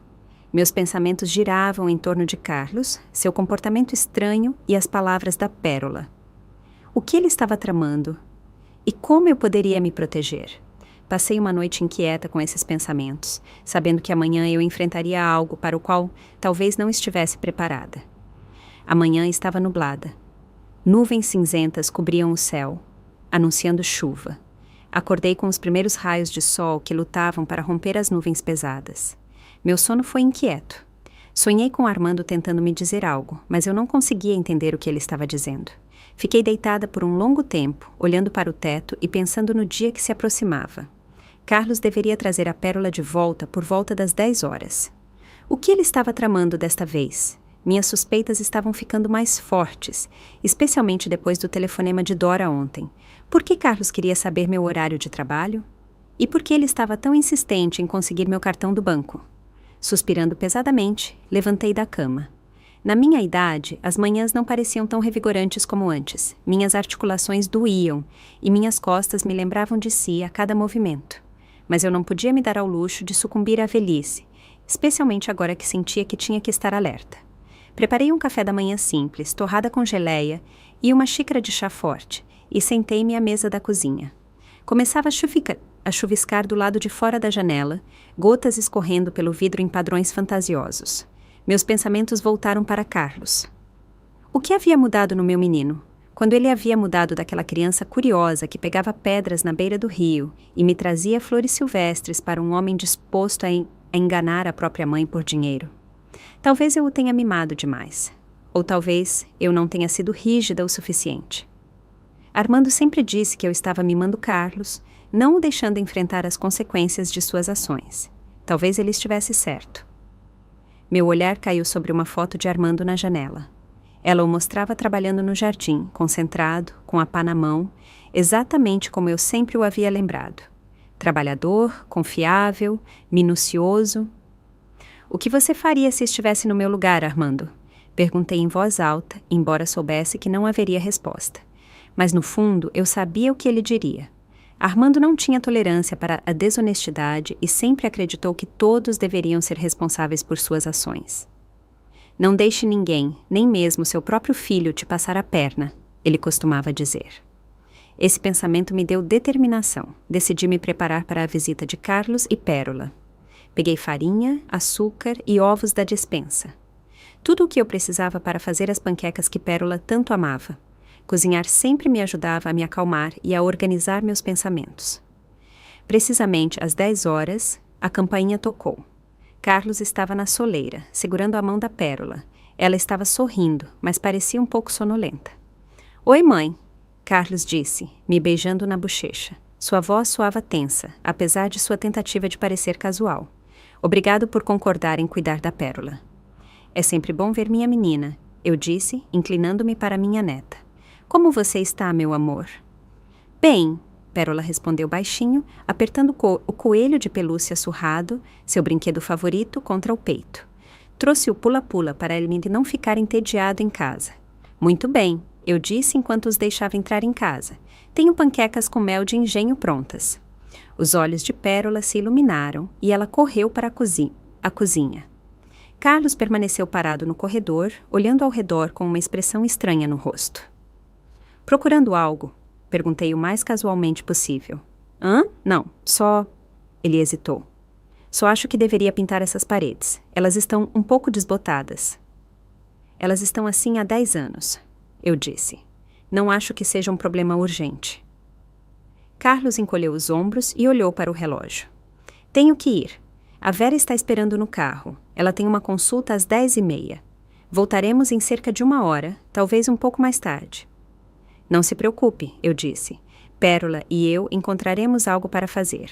Speaker 1: Meus pensamentos giravam em torno de Carlos, seu comportamento estranho e as palavras da Pérola. O que ele estava tramando? E como eu poderia me proteger? Passei uma noite inquieta com esses pensamentos, sabendo que amanhã eu enfrentaria algo para o qual talvez não estivesse preparada. A manhã estava nublada. Nuvens cinzentas cobriam o céu, anunciando chuva. Acordei com os primeiros raios de sol que lutavam para romper as nuvens pesadas. Meu sono foi inquieto. Sonhei com Armando tentando me dizer algo, mas eu não conseguia entender o que ele estava dizendo. Fiquei deitada por um longo tempo, olhando para o teto e pensando no dia que se aproximava. Carlos deveria trazer a Pérola de volta por volta das 10 horas. O que ele estava tramando desta vez? Minhas suspeitas estavam ficando mais fortes, especialmente depois do telefonema de Dora ontem. Por que Carlos queria saber meu horário de trabalho? E por que ele estava tão insistente em conseguir meu cartão do banco? Suspirando pesadamente, levantei da cama. Na minha idade, as manhãs não pareciam tão revigorantes como antes. Minhas articulações doíam e minhas costas me lembravam de si a cada movimento. Mas eu não podia me dar ao luxo de sucumbir à velhice, especialmente agora que sentia que tinha que estar alerta. Preparei um café da manhã simples, torrada com geleia e uma xícara de chá forte, e sentei-me à mesa da cozinha. Começava a chuviscar do lado de fora da janela, gotas escorrendo pelo vidro em padrões fantasiosos. Meus pensamentos voltaram para Carlos. O que havia mudado no meu menino? Quando ele havia mudado daquela criança curiosa que pegava pedras na beira do rio e me trazia flores silvestres para um homem disposto a enganar a própria mãe por dinheiro. Talvez eu o tenha mimado demais. Ou talvez eu não tenha sido rígida o suficiente. Armando sempre disse que eu estava mimando Carlos, não o deixando enfrentar as consequências de suas ações. Talvez ele estivesse certo. Meu olhar caiu sobre uma foto de Armando na janela. Ela o mostrava trabalhando no jardim, concentrado, com a pá na mão, exatamente como eu sempre o havia lembrado. Trabalhador, confiável, minucioso. O que você faria se estivesse no meu lugar, Armando? Perguntei em voz alta, embora soubesse que não haveria resposta. Mas no fundo eu sabia o que ele diria. Armando não tinha tolerância para a desonestidade e sempre acreditou que todos deveriam ser responsáveis por suas ações. Não deixe ninguém, nem mesmo seu próprio filho, te passar a perna, ele costumava dizer. Esse pensamento me deu determinação. Decidi me preparar para a visita de Carlos e Pérola. Peguei farinha, açúcar e ovos da despensa. Tudo o que eu precisava para fazer as panquecas que Pérola tanto amava. Cozinhar sempre me ajudava a me acalmar e a organizar meus pensamentos. Precisamente às 10 horas, a campainha tocou. Carlos estava na soleira, segurando a mão da Pérola. Ela estava sorrindo, mas parecia um pouco sonolenta. "Oi, mãe", Carlos disse, me beijando na bochecha. Sua voz soava tensa, apesar de sua tentativa de parecer casual. "Obrigado por concordar em cuidar da Pérola." "É sempre bom ver minha menina", eu disse, inclinando-me para minha neta. "Como você está, meu amor?" "Bem", Pérola respondeu baixinho, apertando o coelho de pelúcia surrado, seu brinquedo favorito, contra o peito. Trouxe o pula-pula para ele não ficar entediado em casa. "Muito bem", eu disse enquanto os deixava entrar em casa. "Tenho panquecas com mel de engenho prontas." Os olhos de Pérola se iluminaram e ela correu para a cozinha. Carlos permaneceu parado no corredor, olhando ao redor com uma expressão estranha no rosto. "Procurando algo?" Perguntei o mais casualmente possível. "Hã? Não, só..." Ele hesitou. "Só acho que deveria pintar essas paredes. Elas estão um pouco desbotadas." "Elas estão assim há 10 anos", eu disse. "Não acho que seja um problema urgente." Carlos encolheu os ombros e olhou para o relógio. "Tenho que ir. A Vera está esperando no carro. Ela tem uma consulta às 10h30. Voltaremos em cerca de 1 hora, talvez um pouco mais tarde." "Não se preocupe", eu disse. "Pérola e eu encontraremos algo para fazer."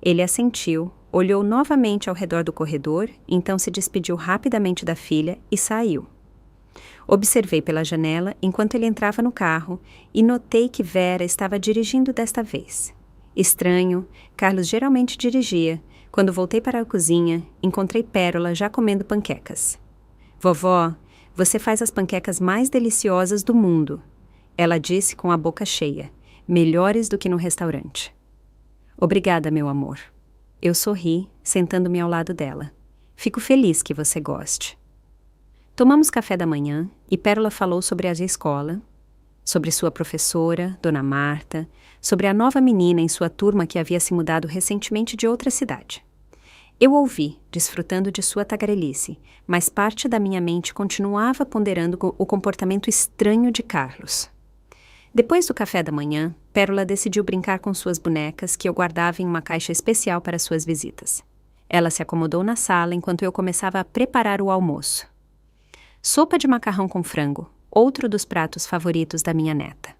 Speaker 1: Ele assentiu, olhou novamente ao redor do corredor, então se despediu rapidamente da filha e saiu. Observei pela janela enquanto ele entrava no carro e notei que Vera estava dirigindo desta vez. Estranho, Carlos geralmente dirigia. Quando voltei para a cozinha, encontrei Pérola já comendo panquecas. "Vovó, você faz as panquecas mais deliciosas do mundo", ela disse com a boca cheia, "melhores do que no restaurante." Obrigada, meu amor. Eu sorri, sentando-me ao lado dela. Fico feliz que você goste. Tomamos café da manhã e Pérola falou sobre a escola, sobre sua professora, Dona Marta, sobre a nova menina em sua turma que havia se mudado recentemente de outra cidade. Eu ouvi, desfrutando de sua tagarelice, mas parte da minha mente continuava ponderando o comportamento estranho de Carlos. Depois do café da manhã, Pérola decidiu brincar com suas bonecas que eu guardava em uma caixa especial para suas visitas. Ela se acomodou na sala enquanto eu começava a preparar o almoço. Sopa de macarrão com frango, outro dos pratos favoritos da minha neta.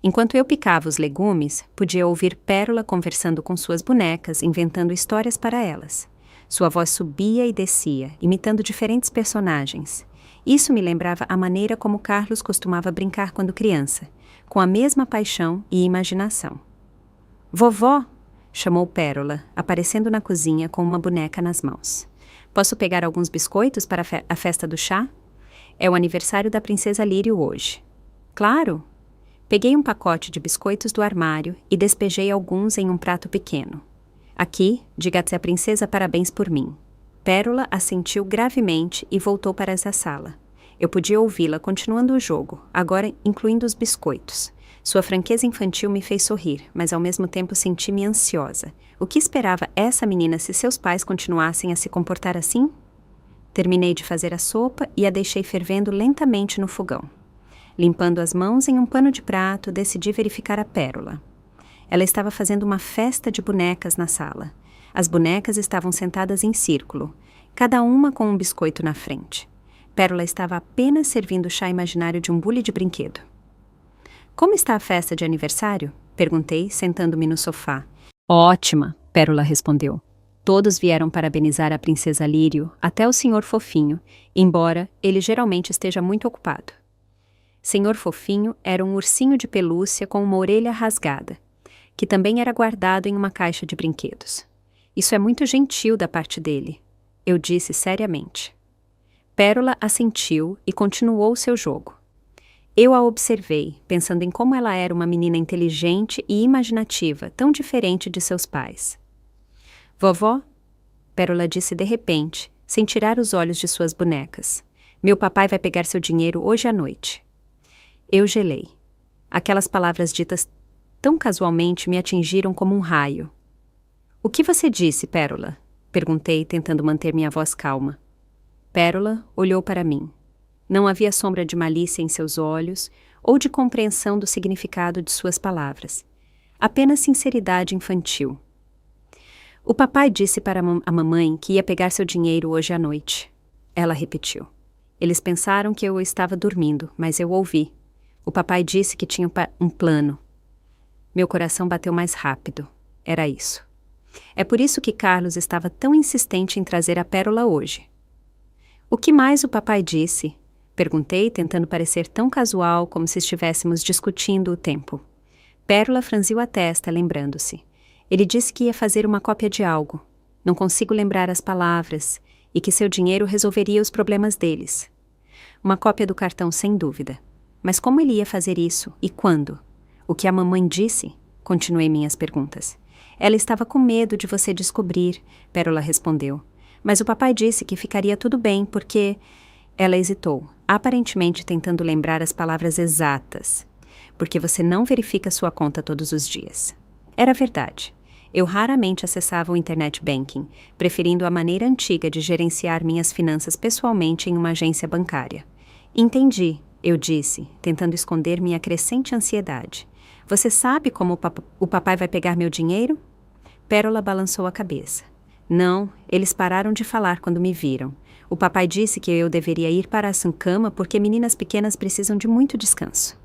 Speaker 1: Enquanto eu picava os legumes, podia ouvir Pérola conversando com suas bonecas, inventando histórias para elas. Sua voz subia e descia, imitando diferentes personagens. Isso me lembrava a maneira como Carlos costumava brincar quando criança, com a mesma paixão e imaginação. Vovó! Chamou Pérola, aparecendo na cozinha com uma boneca nas mãos. Posso pegar alguns biscoitos para a festa do chá? É o aniversário da princesa Lírio hoje. Claro! Peguei um pacote de biscoitos do armário e despejei alguns em um prato pequeno. Aqui, diga-se à princesa parabéns por mim. Pérola assentiu gravemente e voltou para essa sala. Eu podia ouvi-la continuando o jogo, agora incluindo os biscoitos. Sua franqueza infantil me fez sorrir, mas ao mesmo tempo senti-me ansiosa. O que esperava essa menina se seus pais continuassem a se comportar assim? Terminei de fazer a sopa e a deixei fervendo lentamente no fogão. Limpando as mãos em um pano de prato, decidi verificar a Pérola. Ela estava fazendo uma festa de bonecas na sala. As bonecas estavam sentadas em círculo, cada uma com um biscoito na frente. Pérola estava apenas servindo o chá imaginário de um bule de brinquedo. Como está a festa de aniversário? Perguntei, sentando-me no sofá. Ótima, Pérola respondeu. Todos vieram parabenizar a princesa Lírio, até o senhor Fofinho, embora ele geralmente esteja muito ocupado. Senhor Fofinho era um ursinho de pelúcia com uma orelha rasgada, que também era guardado em uma caixa de brinquedos. Isso é muito gentil da parte dele, eu disse seriamente. Pérola assentiu e continuou seu jogo. Eu a observei, pensando em como ela era uma menina inteligente e imaginativa, tão diferente de seus pais. Vovó, Pérola disse de repente, sem tirar os olhos de suas bonecas. Meu papai vai pegar seu dinheiro hoje à noite. Eu gelei. Aquelas palavras ditas tão casualmente me atingiram como um raio. O que você disse, Pérola? Perguntei, tentando manter minha voz calma. Pérola olhou para mim. Não havia sombra de malícia em seus olhos ou de compreensão do significado de suas palavras. Apenas sinceridade infantil. O papai disse para a mamãe que ia pegar seu dinheiro hoje à noite. Ela repetiu. Eles pensaram que eu estava dormindo, mas eu ouvi. O papai disse que tinha um plano. Meu coração bateu mais rápido. Era isso. É por isso que Carlos estava tão insistente em trazer a Pérola hoje. O que mais o papai disse? Perguntei, tentando parecer tão casual como se estivéssemos discutindo o tempo. Pérola franziu a testa, lembrando-se. Ele disse que ia fazer uma cópia de algo. Não consigo lembrar as palavras, e que seu dinheiro resolveria os problemas deles. Uma cópia do cartão, sem dúvida. Mas como ele ia fazer isso e quando? O que a mamãe disse? Continuei minhas perguntas. Ela estava com medo de você descobrir, Pérola respondeu. Mas o papai disse que ficaria tudo bem porque... Ela hesitou, aparentemente tentando lembrar as palavras exatas. Porque você não verifica sua conta todos os dias. Era verdade. Eu raramente acessava o internet banking, preferindo a maneira antiga de gerenciar minhas finanças pessoalmente em uma agência bancária. Entendi, eu disse, tentando esconder minha crescente ansiedade. Você sabe como o papai vai pegar meu dinheiro? Pérola balançou a cabeça. Não, eles pararam de falar quando me viram. O papai disse que eu deveria ir para a cama porque meninas pequenas precisam de muito descanso.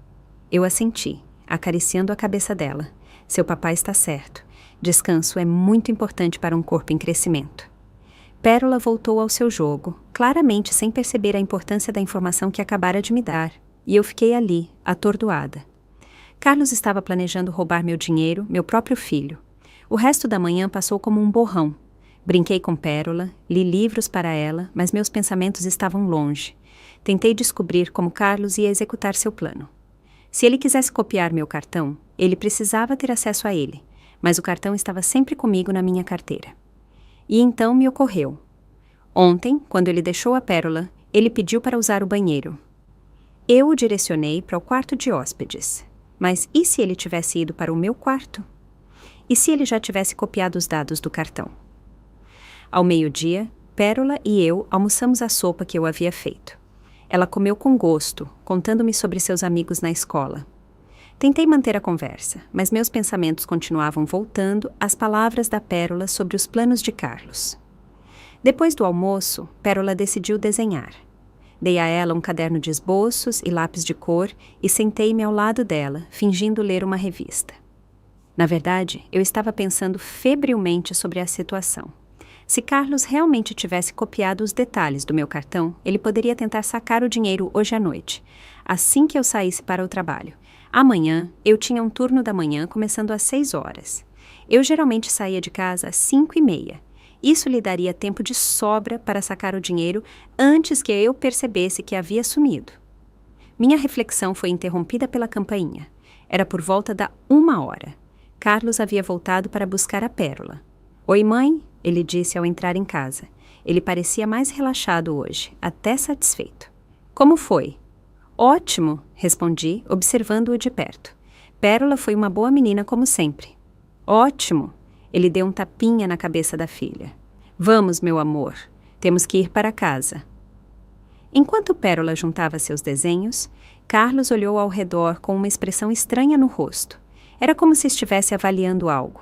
Speaker 1: Eu assenti, acariciando a cabeça dela. Seu papai está certo. Descanso é muito importante para um corpo em crescimento. Pérola voltou ao seu jogo, claramente sem perceber a importância da informação que acabara de me dar, e eu fiquei ali, atordoada. Carlos estava planejando roubar meu dinheiro, meu próprio filho. O resto da manhã passou como um borrão. Brinquei com Pérola, li livros para ela, mas meus pensamentos estavam longe. Tentei descobrir como Carlos ia executar seu plano. Se ele quisesse copiar meu cartão, ele precisava ter acesso a ele, mas o cartão estava sempre comigo na minha carteira. E então me ocorreu. Ontem, quando ele deixou a pérola, ele pediu para usar o banheiro. Eu o direcionei para o quarto de hóspedes. Mas e se ele tivesse ido para o meu quarto? E se ele já tivesse copiado os dados do cartão? Ao meio-dia, Pérola e eu almoçamos a sopa que eu havia feito. Ela comeu com gosto, contando-me sobre seus amigos na escola. Tentei manter a conversa, mas meus pensamentos continuavam voltando às palavras da Pérola sobre os planos de Carlos. Depois do almoço, Pérola decidiu desenhar. Dei a ela um caderno de esboços e lápis de cor e sentei-me ao lado dela, fingindo ler uma revista. Na verdade, eu estava pensando febrilmente sobre a situação. Se Carlos realmente tivesse copiado os detalhes do meu cartão, ele poderia tentar sacar o dinheiro hoje à noite, assim que eu saísse para o trabalho. Amanhã, eu tinha um turno da manhã começando às 6 horas. Eu geralmente saía de casa às 5:30. Isso lhe daria tempo de sobra para sacar o dinheiro antes que eu percebesse que havia sumido. Minha reflexão foi interrompida pela campainha. Era por volta da 1 hora. Carlos havia voltado para buscar a pérola. "Oi, mãe", ele disse ao entrar em casa. Ele parecia mais relaxado hoje, até satisfeito. "Como foi?" "Ótimo", respondi, observando-o de perto. "Pérola foi uma boa menina como sempre." "Ótimo." Ele deu um tapinha na cabeça da filha. "Vamos, meu amor. Temos que ir para casa." Enquanto Pérola juntava seus desenhos, Carlos olhou ao redor com uma expressão estranha no rosto. Era como se estivesse avaliando algo.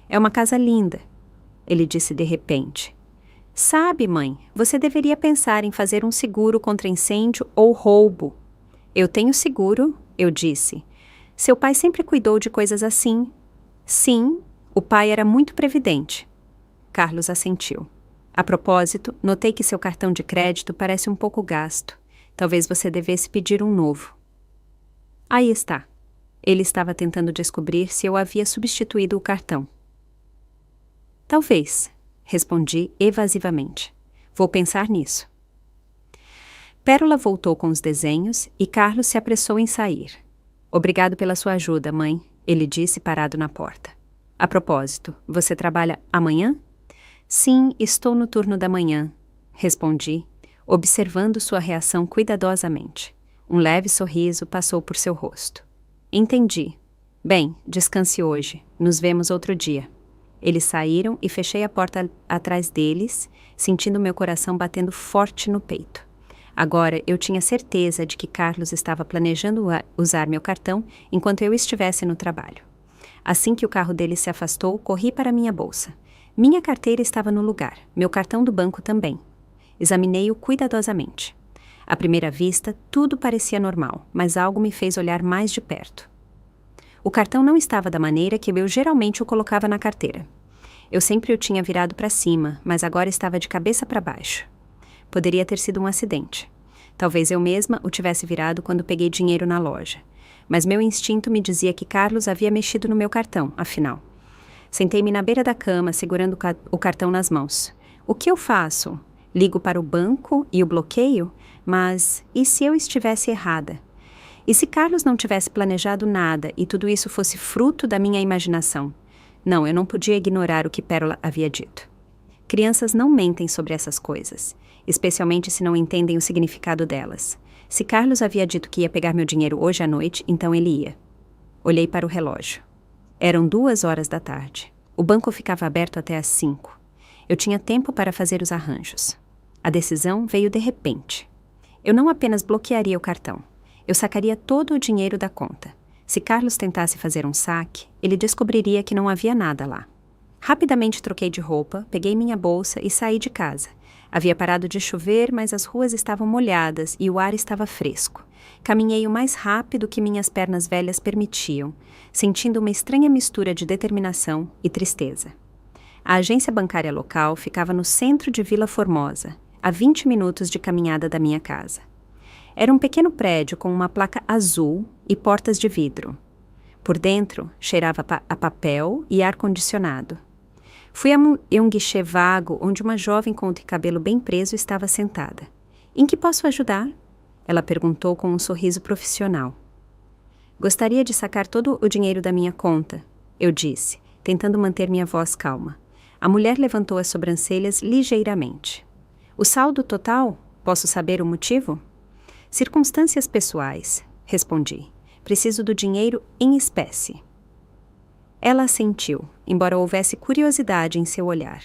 Speaker 1: "É uma casa linda", ele disse de repente. "Sabe, mãe, você deveria pensar em fazer um seguro contra incêndio ou roubo." "Eu tenho seguro", eu disse. "Seu pai sempre cuidou de coisas assim." "Sim, o pai era muito previdente." Carlos assentiu. "A propósito, notei que seu cartão de crédito parece um pouco gasto. Talvez você devesse pedir um novo." "Aí está." Ele estava tentando descobrir se eu havia substituído o cartão. "Talvez", respondi evasivamente. "Vou pensar nisso." Pérola voltou com os desenhos e Carlos se apressou em sair. "Obrigado pela sua ajuda, mãe", ele disse parado na porta. "A propósito, você trabalha amanhã?" "Sim, estou no turno da manhã", respondi, observando sua reação cuidadosamente. Um leve sorriso passou por seu rosto. "Entendi. Bem, descanse hoje. Nos vemos outro dia." Eles saíram e fechei a porta atrás deles, sentindo meu coração batendo forte no peito. Agora eu tinha certeza de que Carlos estava planejando usar meu cartão enquanto eu estivesse no trabalho. Assim que o carro dele se afastou, corri para minha bolsa. Minha carteira estava no lugar, meu cartão do banco também. Examinei-o cuidadosamente. À primeira vista, tudo parecia normal, mas algo me fez olhar mais de perto. O cartão não estava da maneira que eu geralmente o colocava na carteira. Eu sempre o tinha virado para cima, mas agora estava de cabeça para baixo. Poderia ter sido um acidente. Talvez eu mesma o tivesse virado quando peguei dinheiro na loja. Mas meu instinto me dizia que Carlos havia mexido no meu cartão, afinal. Sentei-me na beira da cama, segurando o cartão nas mãos. O que eu faço? Ligo para o banco e o bloqueio? Mas e se eu estivesse errada? E se Carlos não tivesse planejado nada e tudo isso fosse fruto da minha imaginação? Não, eu não podia ignorar o que Pérola havia dito. Crianças não mentem sobre essas coisas, especialmente se não entendem o significado delas. Se Carlos havia dito que ia pegar meu dinheiro hoje à noite, então ele ia. Olhei para o relógio. Eram 2 horas da tarde. O banco ficava aberto até às 5. Eu tinha tempo para fazer os arranjos. A decisão veio de repente. Eu não apenas bloquearia o cartão. Eu sacaria todo o dinheiro da conta. Se Carlos tentasse fazer um saque, ele descobriria que não havia nada lá. Rapidamente troquei de roupa, peguei minha bolsa e saí de casa. Havia parado de chover, mas as ruas estavam molhadas e o ar estava fresco. Caminhei o mais rápido que minhas pernas velhas permitiam, sentindo uma estranha mistura de determinação e tristeza. A agência bancária local ficava no centro de Vila Formosa, a 20 minutos de caminhada da minha casa. Era um pequeno prédio com uma placa azul e portas de vidro. Por dentro, cheirava a papel e ar-condicionado. Fui a um guichê vago onde uma jovem com o cabelo bem preso estava sentada. "Em que posso ajudar?" Ela perguntou com um sorriso profissional. "Gostaria de sacar todo o dinheiro da minha conta", eu disse, tentando manter minha voz calma. A mulher levantou as sobrancelhas ligeiramente. O saldo total? Posso saber o motivo? Circunstâncias pessoais, respondi. Preciso do dinheiro em espécie. Ela assentiu, embora houvesse curiosidade em seu olhar.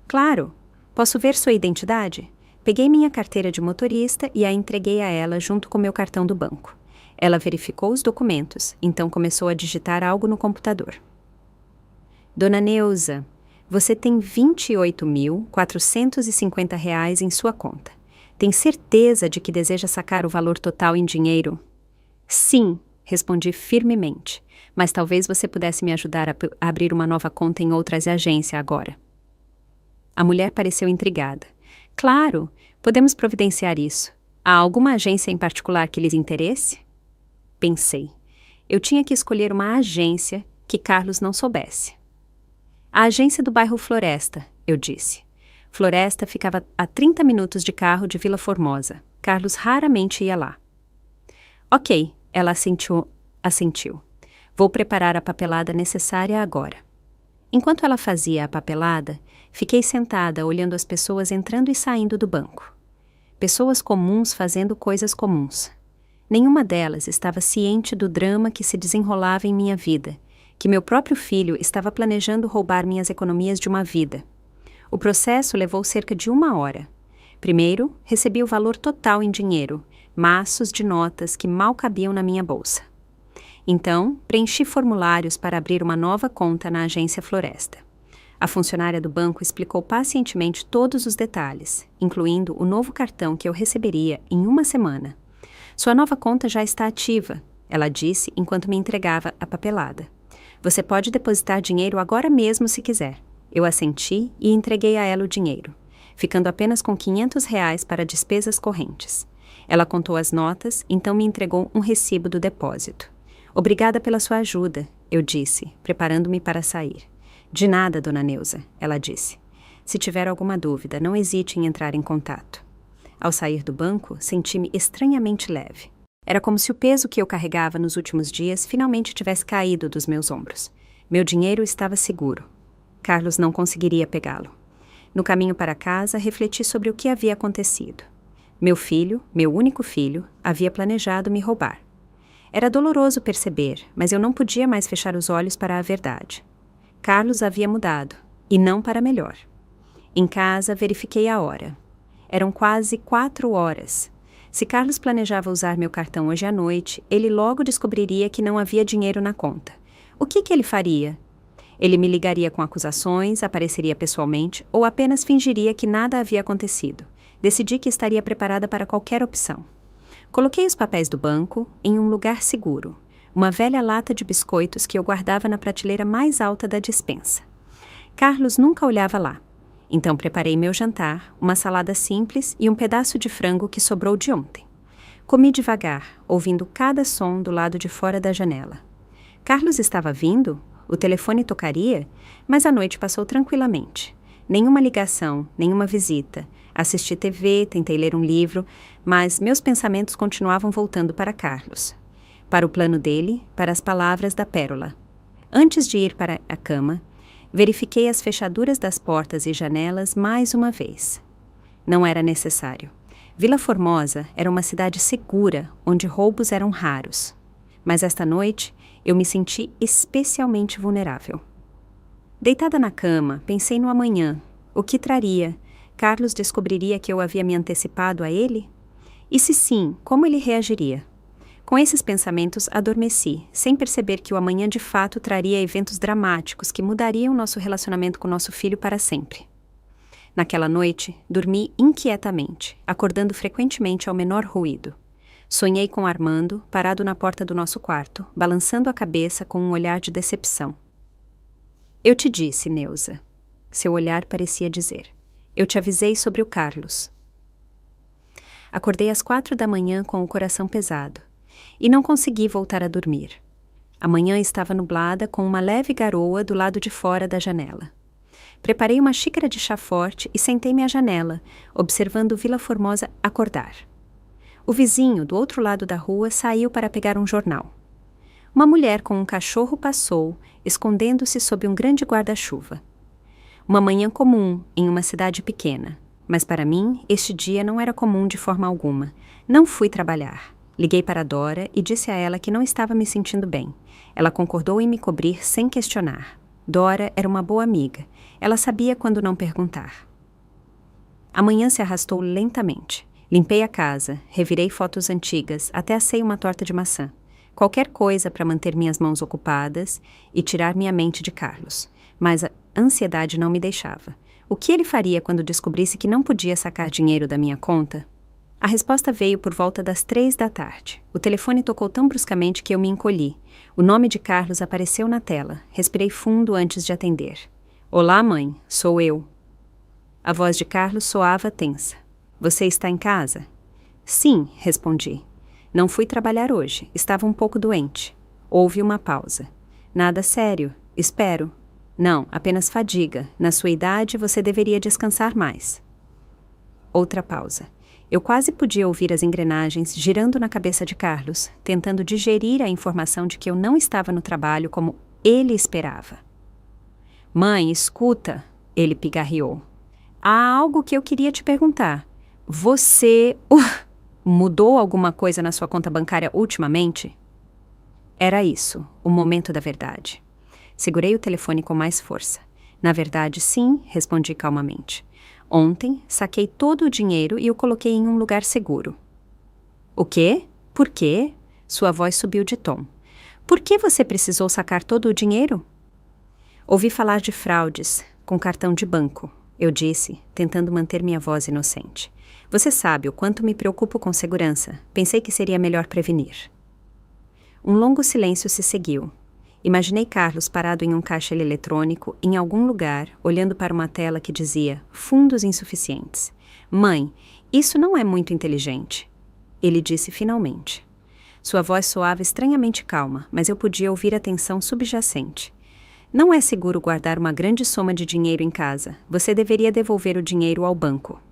Speaker 1: Claro, posso ver sua identidade? Peguei minha carteira de motorista e a entreguei a ela junto com meu cartão do banco. Ela verificou os documentos, então começou a digitar algo no computador. Dona Neuza, você tem R$ 28.450 em sua conta. Tem certeza de que deseja sacar o valor total em dinheiro? Sim, respondi firmemente, mas talvez você pudesse me ajudar a abrir uma nova conta em outras agências agora. A mulher pareceu intrigada. Claro, podemos providenciar isso. Há alguma agência em particular que lhes interesse? Pensei. Eu tinha que escolher uma agência que Carlos não soubesse. A agência do bairro Floresta, eu disse. Floresta ficava a 30 minutos de carro de Vila Formosa. Carlos raramente ia lá. Ok, ela assentiu. Vou preparar a papelada necessária agora. Enquanto ela fazia a papelada, fiquei sentada olhando as pessoas entrando e saindo do banco. Pessoas comuns fazendo coisas comuns. Nenhuma delas estava ciente do drama que se desenrolava em minha vida, que meu próprio filho estava planejando roubar minhas economias de uma vida. O processo levou cerca de 1 hora. Primeiro, recebi o valor total em dinheiro, maços de notas que mal cabiam na minha bolsa. Então, preenchi formulários para abrir uma nova conta na agência Floresta. A funcionária do banco explicou pacientemente todos os detalhes, incluindo o novo cartão que eu receberia em 1 semana. Sua nova conta já está ativa, ela disse enquanto me entregava a papelada. Você pode depositar dinheiro agora mesmo se quiser. Eu assenti e entreguei a ela o dinheiro, ficando apenas com R$ 500 para despesas correntes. Ela contou as notas, então me entregou um recibo do depósito. Obrigada pela sua ajuda, eu disse, preparando-me para sair. De nada, dona Neuza, ela disse. Se tiver alguma dúvida, não hesite em entrar em contato. Ao sair do banco, senti-me estranhamente leve. Era como se o peso que eu carregava nos últimos dias finalmente tivesse caído dos meus ombros. Meu dinheiro estava seguro. Carlos não conseguiria pegá-lo. No caminho para casa, refleti sobre o que havia acontecido. Meu filho, meu único filho, havia planejado me roubar. Era doloroso perceber, mas eu não podia mais fechar os olhos para a verdade. Carlos havia mudado, e não para melhor. Em casa, verifiquei a hora. Eram quase 4 horas. Se Carlos planejava usar meu cartão hoje à noite, ele logo descobriria que não havia dinheiro na conta. O que ele faria? Ele me ligaria com acusações, apareceria pessoalmente ou apenas fingiria que nada havia acontecido. Decidi que estaria preparada para qualquer opção. Coloquei os papéis do banco em um lugar seguro, uma velha lata de biscoitos que eu guardava na prateleira mais alta da despensa. Carlos nunca olhava lá. Então preparei meu jantar, uma salada simples e um pedaço de frango que sobrou de ontem. Comi devagar, ouvindo cada som do lado de fora da janela. Carlos estava vindo? O telefone tocaria? Mas a noite passou tranquilamente. Nenhuma ligação, nenhuma visita. Assisti TV, tentei ler um livro, mas meus pensamentos continuavam voltando para Carlos. Para o plano dele, para as palavras da pérola. Antes de ir para a cama, verifiquei as fechaduras das portas e janelas mais uma vez. Não era necessário. Vila Formosa era uma cidade segura, onde roubos eram raros. Mas esta noite, eu me senti especialmente vulnerável. Deitada na cama, pensei no amanhã. O que traria? Carlos descobriria que eu havia me antecipado a ele? E se sim, como ele reagiria? Com esses pensamentos, adormeci, sem perceber que o amanhã de fato traria eventos dramáticos que mudariam nosso relacionamento com nosso filho para sempre. Naquela noite, dormi inquietamente, acordando frequentemente ao menor ruído. Sonhei com Armando, parado na porta do nosso quarto, balançando a cabeça com um olhar de decepção. Eu te disse, Neuza. Seu olhar parecia dizer. Eu te avisei sobre o Carlos. Acordei às 4 da manhã com o coração pesado. E não consegui voltar a dormir. A manhã estava nublada com uma leve garoa do lado de fora da janela. Preparei uma xícara de chá forte e sentei-me à janela, observando Vila Formosa acordar. O vizinho, do outro lado da rua, saiu para pegar um jornal. Uma mulher com um cachorro passou escondendo-se sob um grande guarda-chuva. Uma manhã comum em uma cidade pequena, mas para mim este dia não era comum de forma alguma. Não fui trabalhar. Liguei para Dora e disse a ela que não estava me sentindo bem. Ela concordou em me cobrir sem questionar. Dora era uma boa amiga. Ela sabia quando não perguntar. A manhã se arrastou lentamente. Limpei a casa, revirei fotos antigas, até assei uma torta de maçã. Qualquer coisa para manter minhas mãos ocupadas e tirar minha mente de Carlos. Mas a ansiedade não me deixava. O que ele faria quando descobrisse que não podia sacar dinheiro da minha conta? A resposta veio por volta das 3 da tarde. O telefone tocou tão bruscamente que eu me encolhi. O nome de Carlos apareceu na tela. Respirei fundo antes de atender. Olá, mãe. Sou eu. A voz de Carlos soava tensa. Você está em casa? Sim, respondi. Não fui trabalhar hoje. Estava um pouco doente. Houve uma pausa. Nada sério. Espero. Não, apenas fadiga. Na sua idade, você deveria descansar mais. Outra pausa. Eu quase podia ouvir as engrenagens girando na cabeça de Carlos, tentando digerir a informação de que eu não estava no trabalho como ele esperava. Mãe, escuta, ele pigarreou. Há algo que eu queria te perguntar. Você mudou alguma coisa na sua conta bancária ultimamente? Era isso, o momento da verdade. Segurei o telefone com mais força. Na verdade, sim, respondi calmamente. Ontem, saquei todo o dinheiro e o coloquei em um lugar seguro. O quê? Por quê? Sua voz subiu de tom. Por que você precisou sacar todo o dinheiro? Ouvi falar de fraudes com cartão de banco, eu disse, tentando manter minha voz inocente. Você sabe o quanto me preocupo com segurança. Pensei que seria melhor prevenir. Um longo silêncio se seguiu. Imaginei Carlos parado em um caixa eletrônico, em algum lugar, olhando para uma tela que dizia fundos insuficientes. Mãe, isso não é muito inteligente. Ele disse finalmente. Sua voz soava estranhamente calma, mas eu podia ouvir a tensão subjacente. Não é seguro guardar uma grande soma de dinheiro em casa. Você deveria devolver o dinheiro ao banco.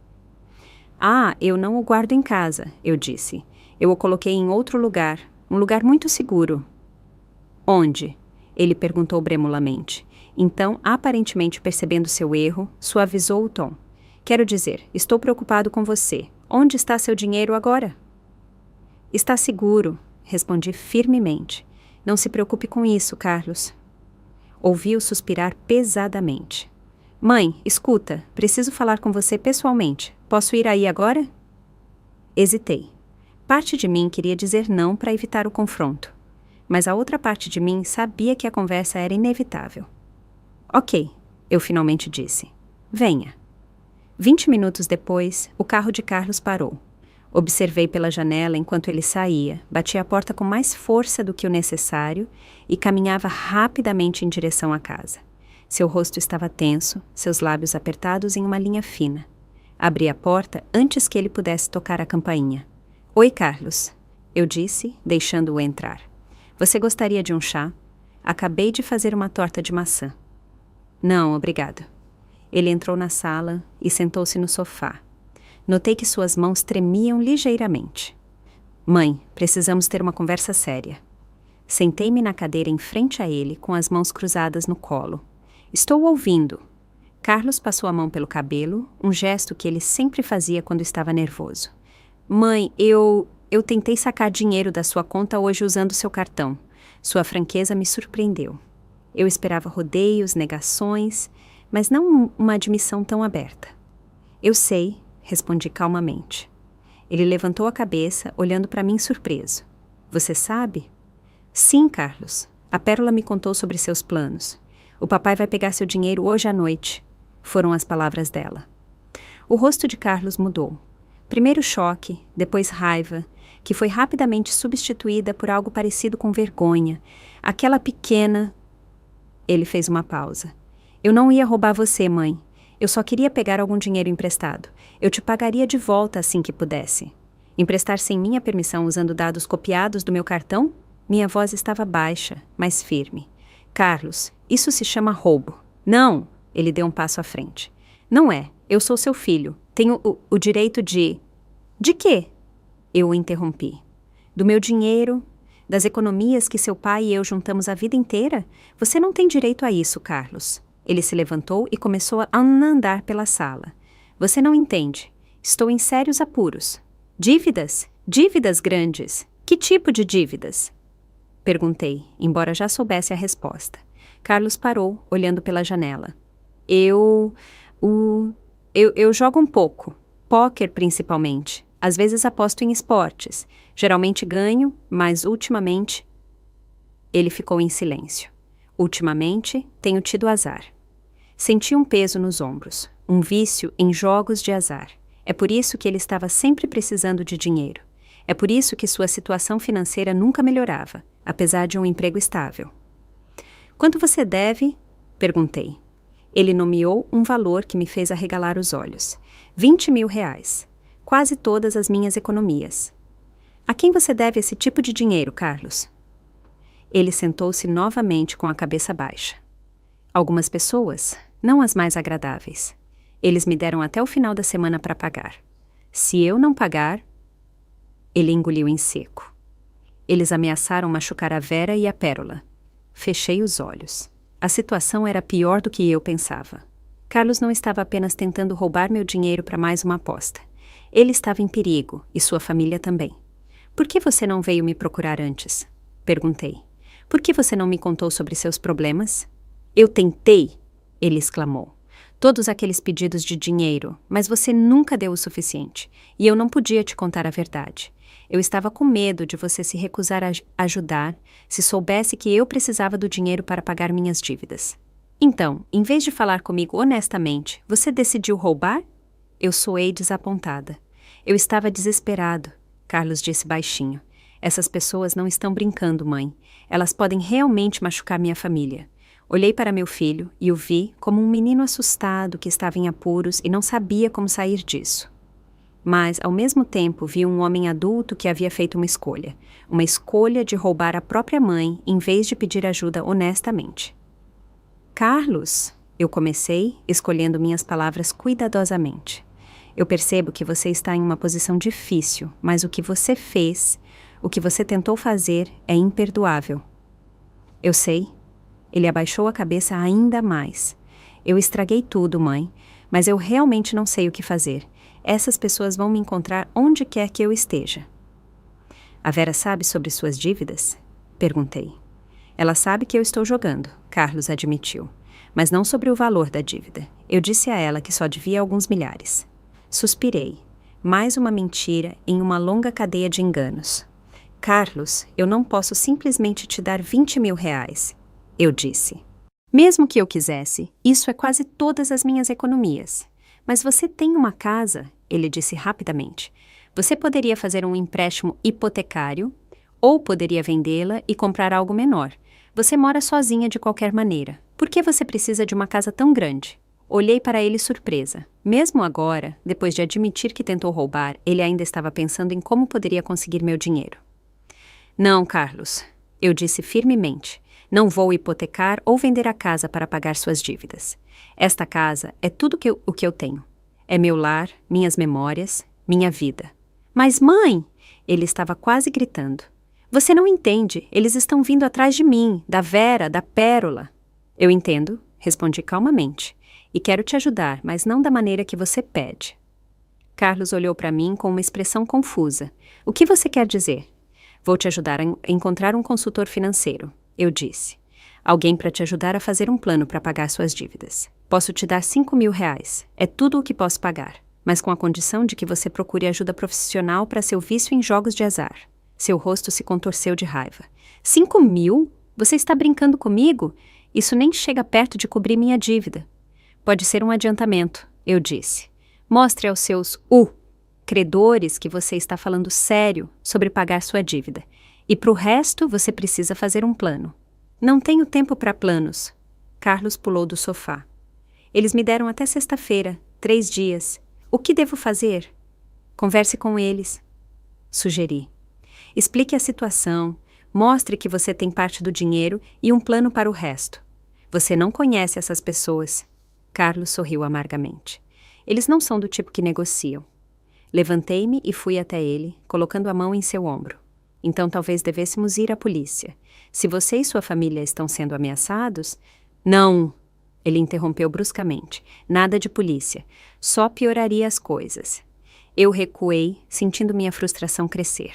Speaker 1: Ah, eu não o guardo em casa, eu disse. Eu o coloquei em outro lugar, um lugar muito seguro. Onde? Ele perguntou bremulamente. Então, aparentemente percebendo seu erro, suavizou o tom. Quero dizer, estou preocupado com você. Onde está seu dinheiro agora? Está seguro, respondi firmemente. Não se preocupe com isso, Carlos. Ouvi-o suspirar pesadamente. Mãe, escuta, preciso falar com você pessoalmente. Posso ir aí agora? Hesitei. Parte de mim queria dizer não para evitar o confronto. Mas a outra parte de mim sabia que a conversa era inevitável. Ok, eu finalmente disse. Venha. 20 minutos depois, o carro de Carlos parou. Observei pela janela enquanto ele saía, bati a porta com mais força do que o necessário e caminhava rapidamente em direção à casa. Seu rosto estava tenso, seus lábios apertados em uma linha fina. Abri a porta antes que ele pudesse tocar a campainha. Oi, Carlos, eu disse, deixando-o entrar. Você gostaria de um chá? Acabei de fazer uma torta de maçã. Não, obrigado. Ele entrou na sala e sentou-se no sofá. Notei que suas mãos tremiam ligeiramente. Mãe, precisamos ter uma conversa séria. Sentei-me na cadeira em frente a ele, com as mãos cruzadas no colo. Estou ouvindo. Carlos passou a mão pelo cabelo, um gesto que ele sempre fazia quando estava nervoso. Mãe, eu tentei sacar dinheiro da sua conta hoje usando seu cartão. Sua franqueza me surpreendeu. Eu esperava rodeios, negações, mas não uma admissão tão aberta. Eu sei, respondi calmamente. Ele levantou a cabeça, olhando para mim surpreso. Você sabe? Sim, Carlos. A Pérola me contou sobre seus planos. O papai vai pegar seu dinheiro hoje à noite, foram as palavras dela. O rosto de Carlos mudou. Primeiro choque, depois raiva, que foi rapidamente substituída por algo parecido com vergonha. Aquela pequena... Ele fez uma pausa. Eu não ia roubar você, mãe. Eu só queria pegar algum dinheiro emprestado. Eu te pagaria de volta assim que pudesse. Emprestar sem minha permissão usando dados copiados do meu cartão? Minha voz estava baixa, mas firme. Carlos, isso se chama roubo. Não! Ele deu um passo à frente. Não é. Eu sou seu filho. Tenho o direito de... De quê? Eu o interrompi. Do meu dinheiro, Das economias que seu pai e eu juntamos a vida inteira? Você não tem direito a isso, Carlos. Ele se levantou e começou a andar pela sala. Você não entende. Estou em sérios apuros. Dívidas? Dívidas grandes. Que tipo de dívidas? Perguntei, embora já soubesse a resposta. Carlos parou, olhando pela janela. Eu jogo um pouco. Póquer, principalmente. Às vezes aposto em esportes. Geralmente ganho, mas ultimamente... Ele ficou em silêncio. Ultimamente, tenho tido azar. Senti um peso nos ombros, um vício em jogos de azar. É por isso que ele estava sempre precisando de dinheiro. É por isso que sua situação financeira nunca melhorava, apesar de um emprego estável. Quanto você deve? Perguntei. Ele nomeou um valor que me fez arregalar os olhos. 20.000 reais. Quase todas as minhas economias. A quem você deve esse tipo de dinheiro, Carlos? Ele sentou-se novamente com a cabeça baixa. Algumas pessoas, não as mais agradáveis. Eles me deram até o final da semana para pagar. Se eu não pagar... Ele engoliu em seco. Eles ameaçaram machucar a Vera e a Pérola. Fechei os olhos. A situação era pior do que eu pensava. Carlos não estava apenas tentando roubar meu dinheiro para mais uma aposta. Ele estava em perigo, e sua família também. Por que você não veio me procurar antes? Perguntei. Por que você não me contou sobre seus problemas? Eu tentei, ele exclamou. Todos aqueles pedidos de dinheiro, mas você nunca deu o suficiente, e eu não podia te contar a verdade. Eu estava com medo de você se recusar a ajudar se soubesse que eu precisava do dinheiro para pagar minhas dívidas. Então, em vez de falar comigo honestamente, você decidiu roubar? Eu soei desapontada. Eu estava desesperado, Carlos disse baixinho. Essas pessoas não estão brincando, mãe. Elas podem realmente machucar minha família. Olhei para meu filho e o vi como um menino assustado que estava em apuros e não sabia como sair disso. Mas, ao mesmo tempo, vi um homem adulto que havia feito uma escolha de roubar a própria mãe em vez de pedir ajuda honestamente. Carlos, eu comecei, escolhendo minhas palavras cuidadosamente. Eu percebo que você está em uma posição difícil, mas o que você fez, o que você tentou fazer, é imperdoável. Eu sei. Ele abaixou a cabeça ainda mais. Eu estraguei tudo, mãe, mas eu realmente não sei o que fazer. Essas pessoas vão me encontrar onde quer que eu esteja. A Vera sabe sobre suas dívidas? Perguntei. Ela sabe que eu estou jogando, Carlos admitiu, mas não sobre o valor da dívida. Eu disse a ela que só devia alguns milhares. Suspirei. Mais uma mentira em uma longa cadeia de enganos. Carlos, eu não posso simplesmente te dar 20.000 reais, eu disse. Mesmo que eu quisesse, isso é quase todas as minhas economias. Mas você tem uma casa, ele disse rapidamente. Você poderia fazer um empréstimo hipotecário, ou poderia vendê-la e comprar algo menor. Você mora sozinha de qualquer maneira. Por que você precisa de uma casa tão grande? Olhei para ele surpresa. Mesmo agora, depois de admitir que tentou roubar, ele ainda estava pensando em como poderia conseguir meu dinheiro. Não, Carlos, eu disse firmemente. Não vou hipotecar ou vender a casa para pagar suas dívidas. Esta casa é tudo o que eu tenho. É meu lar, minhas memórias, minha vida. Mas, mãe, ele estava quase gritando. Você não entende, eles estão vindo atrás de mim, da Vera, da Pérola. Eu entendo, respondi calmamente. E quero te ajudar, mas não da maneira que você pede. Carlos olhou para mim com uma expressão confusa. O que você quer dizer? Vou te ajudar a encontrar um consultor financeiro, eu disse. Alguém para te ajudar a fazer um plano para pagar suas dívidas. Posso te dar 5.000 reais. É tudo o que posso pagar, mas com a condição de que você procure ajuda profissional para seu vício em jogos de azar. Seu rosto se contorceu de raiva. 5.000? Você está brincando comigo? Isso nem chega perto de cobrir minha dívida. Pode ser um adiantamento, eu disse. Mostre aos seus credores que você está falando sério sobre pagar sua dívida. E para o resto, você precisa fazer um plano. Não tenho tempo para planos. Carlos pulou do sofá. Eles me deram até sexta-feira, 3 dias. O que devo fazer? Converse com eles. Sugeri. Explique a situação, mostre que você tem parte do dinheiro e um plano para o resto. Você não conhece essas pessoas. Carlos sorriu amargamente. Eles não são do tipo que negociam. Levantei-me e fui até ele, colocando a mão em seu ombro. Então talvez devêssemos ir à polícia. Se você e sua família estão sendo ameaçados... Não! Ele interrompeu bruscamente. Nada de polícia. Só pioraria as coisas. Eu recuei, sentindo minha frustração crescer.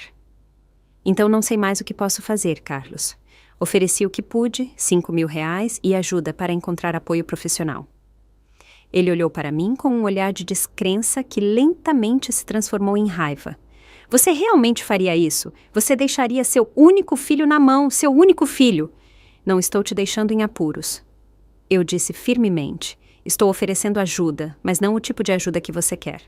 Speaker 1: Então não sei mais o que posso fazer, Carlos. Ofereci o que pude, R$ 5.000 e ajuda para encontrar apoio profissional. Ele olhou para mim com um olhar de descrença que lentamente se transformou em raiva. Você realmente faria isso? Você deixaria seu único filho na mão, seu único filho? Não estou te deixando em apuros. Eu disse firmemente. Estou oferecendo ajuda, mas não o tipo de ajuda que você quer.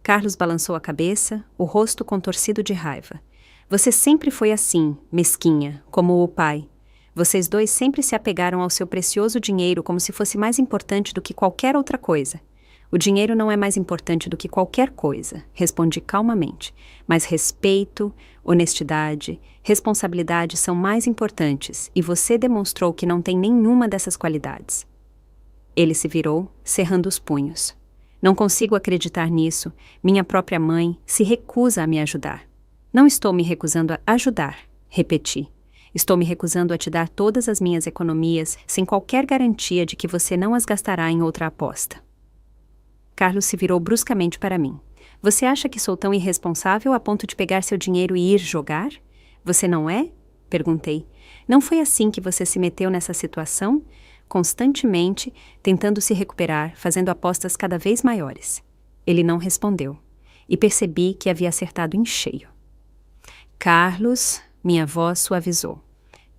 Speaker 1: Carlos balançou a cabeça, o rosto contorcido de raiva. Você sempre foi assim, mesquinha, como o pai. Vocês dois sempre se apegaram ao seu precioso dinheiro como se fosse mais importante do que qualquer outra coisa. O dinheiro não é mais importante do que qualquer coisa, respondi calmamente. Mas respeito, honestidade, responsabilidade são mais importantes e você demonstrou que não tem nenhuma dessas qualidades. Ele se virou, cerrando os punhos. Não consigo acreditar nisso. Minha própria mãe se recusa a me ajudar. Não estou me recusando a ajudar, repeti. Estou me recusando a te dar todas as minhas economias sem qualquer garantia de que você não as gastará em outra aposta. Carlos se virou bruscamente para mim. Você acha que sou tão irresponsável a ponto de pegar seu dinheiro e ir jogar? Você não é? Perguntei. Não foi assim que você se meteu nessa situação? Constantemente, tentando se recuperar, fazendo apostas cada vez maiores. Ele não respondeu. E percebi que havia acertado em cheio. Carlos, minha voz suavizou.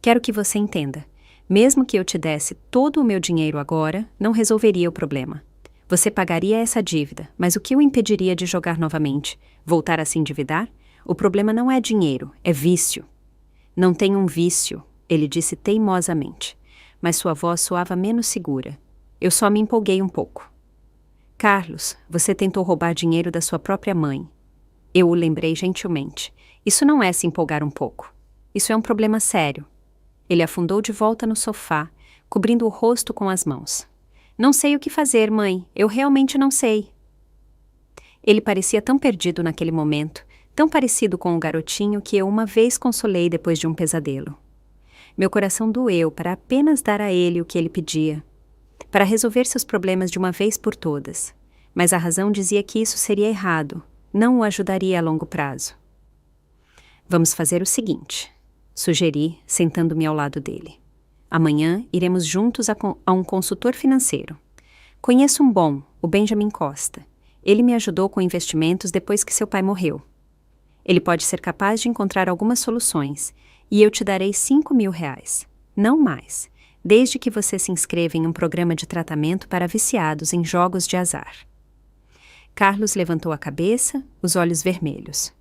Speaker 1: Quero que você entenda. Mesmo que eu te desse todo o meu dinheiro agora, não resolveria o problema. Você pagaria essa dívida, mas o que o impediria de jogar novamente? Voltar a se endividar? O problema não é dinheiro, é vício. Não tenho um vício, ele disse teimosamente, mas sua voz soava menos segura. Eu só me empolguei um pouco. Carlos, você tentou roubar dinheiro da sua própria mãe. Eu o lembrei gentilmente. Isso não é se empolgar um pouco. Isso é um problema sério. Ele afundou de volta no sofá, cobrindo o rosto com as mãos. Não sei o que fazer, mãe. Eu realmente não sei. Ele parecia tão perdido naquele momento, tão parecido com o garotinho que eu uma vez consolei depois de um pesadelo. Meu coração doeu para apenas dar a ele o que ele pedia, para resolver seus problemas de uma vez por todas. Mas a razão dizia que isso seria errado, não o ajudaria a longo prazo. Vamos fazer o seguinte, sugeri, sentando-me ao lado dele. Amanhã iremos juntos a um consultor financeiro. Conheço um bom, o Benjamin Costa. Ele me ajudou com investimentos depois que seu pai morreu. Ele pode ser capaz de encontrar algumas soluções, e eu te darei R$ 5.000, não mais, desde que você se inscreva em um programa de tratamento para viciados em jogos de azar. Carlos levantou a cabeça, os olhos vermelhos.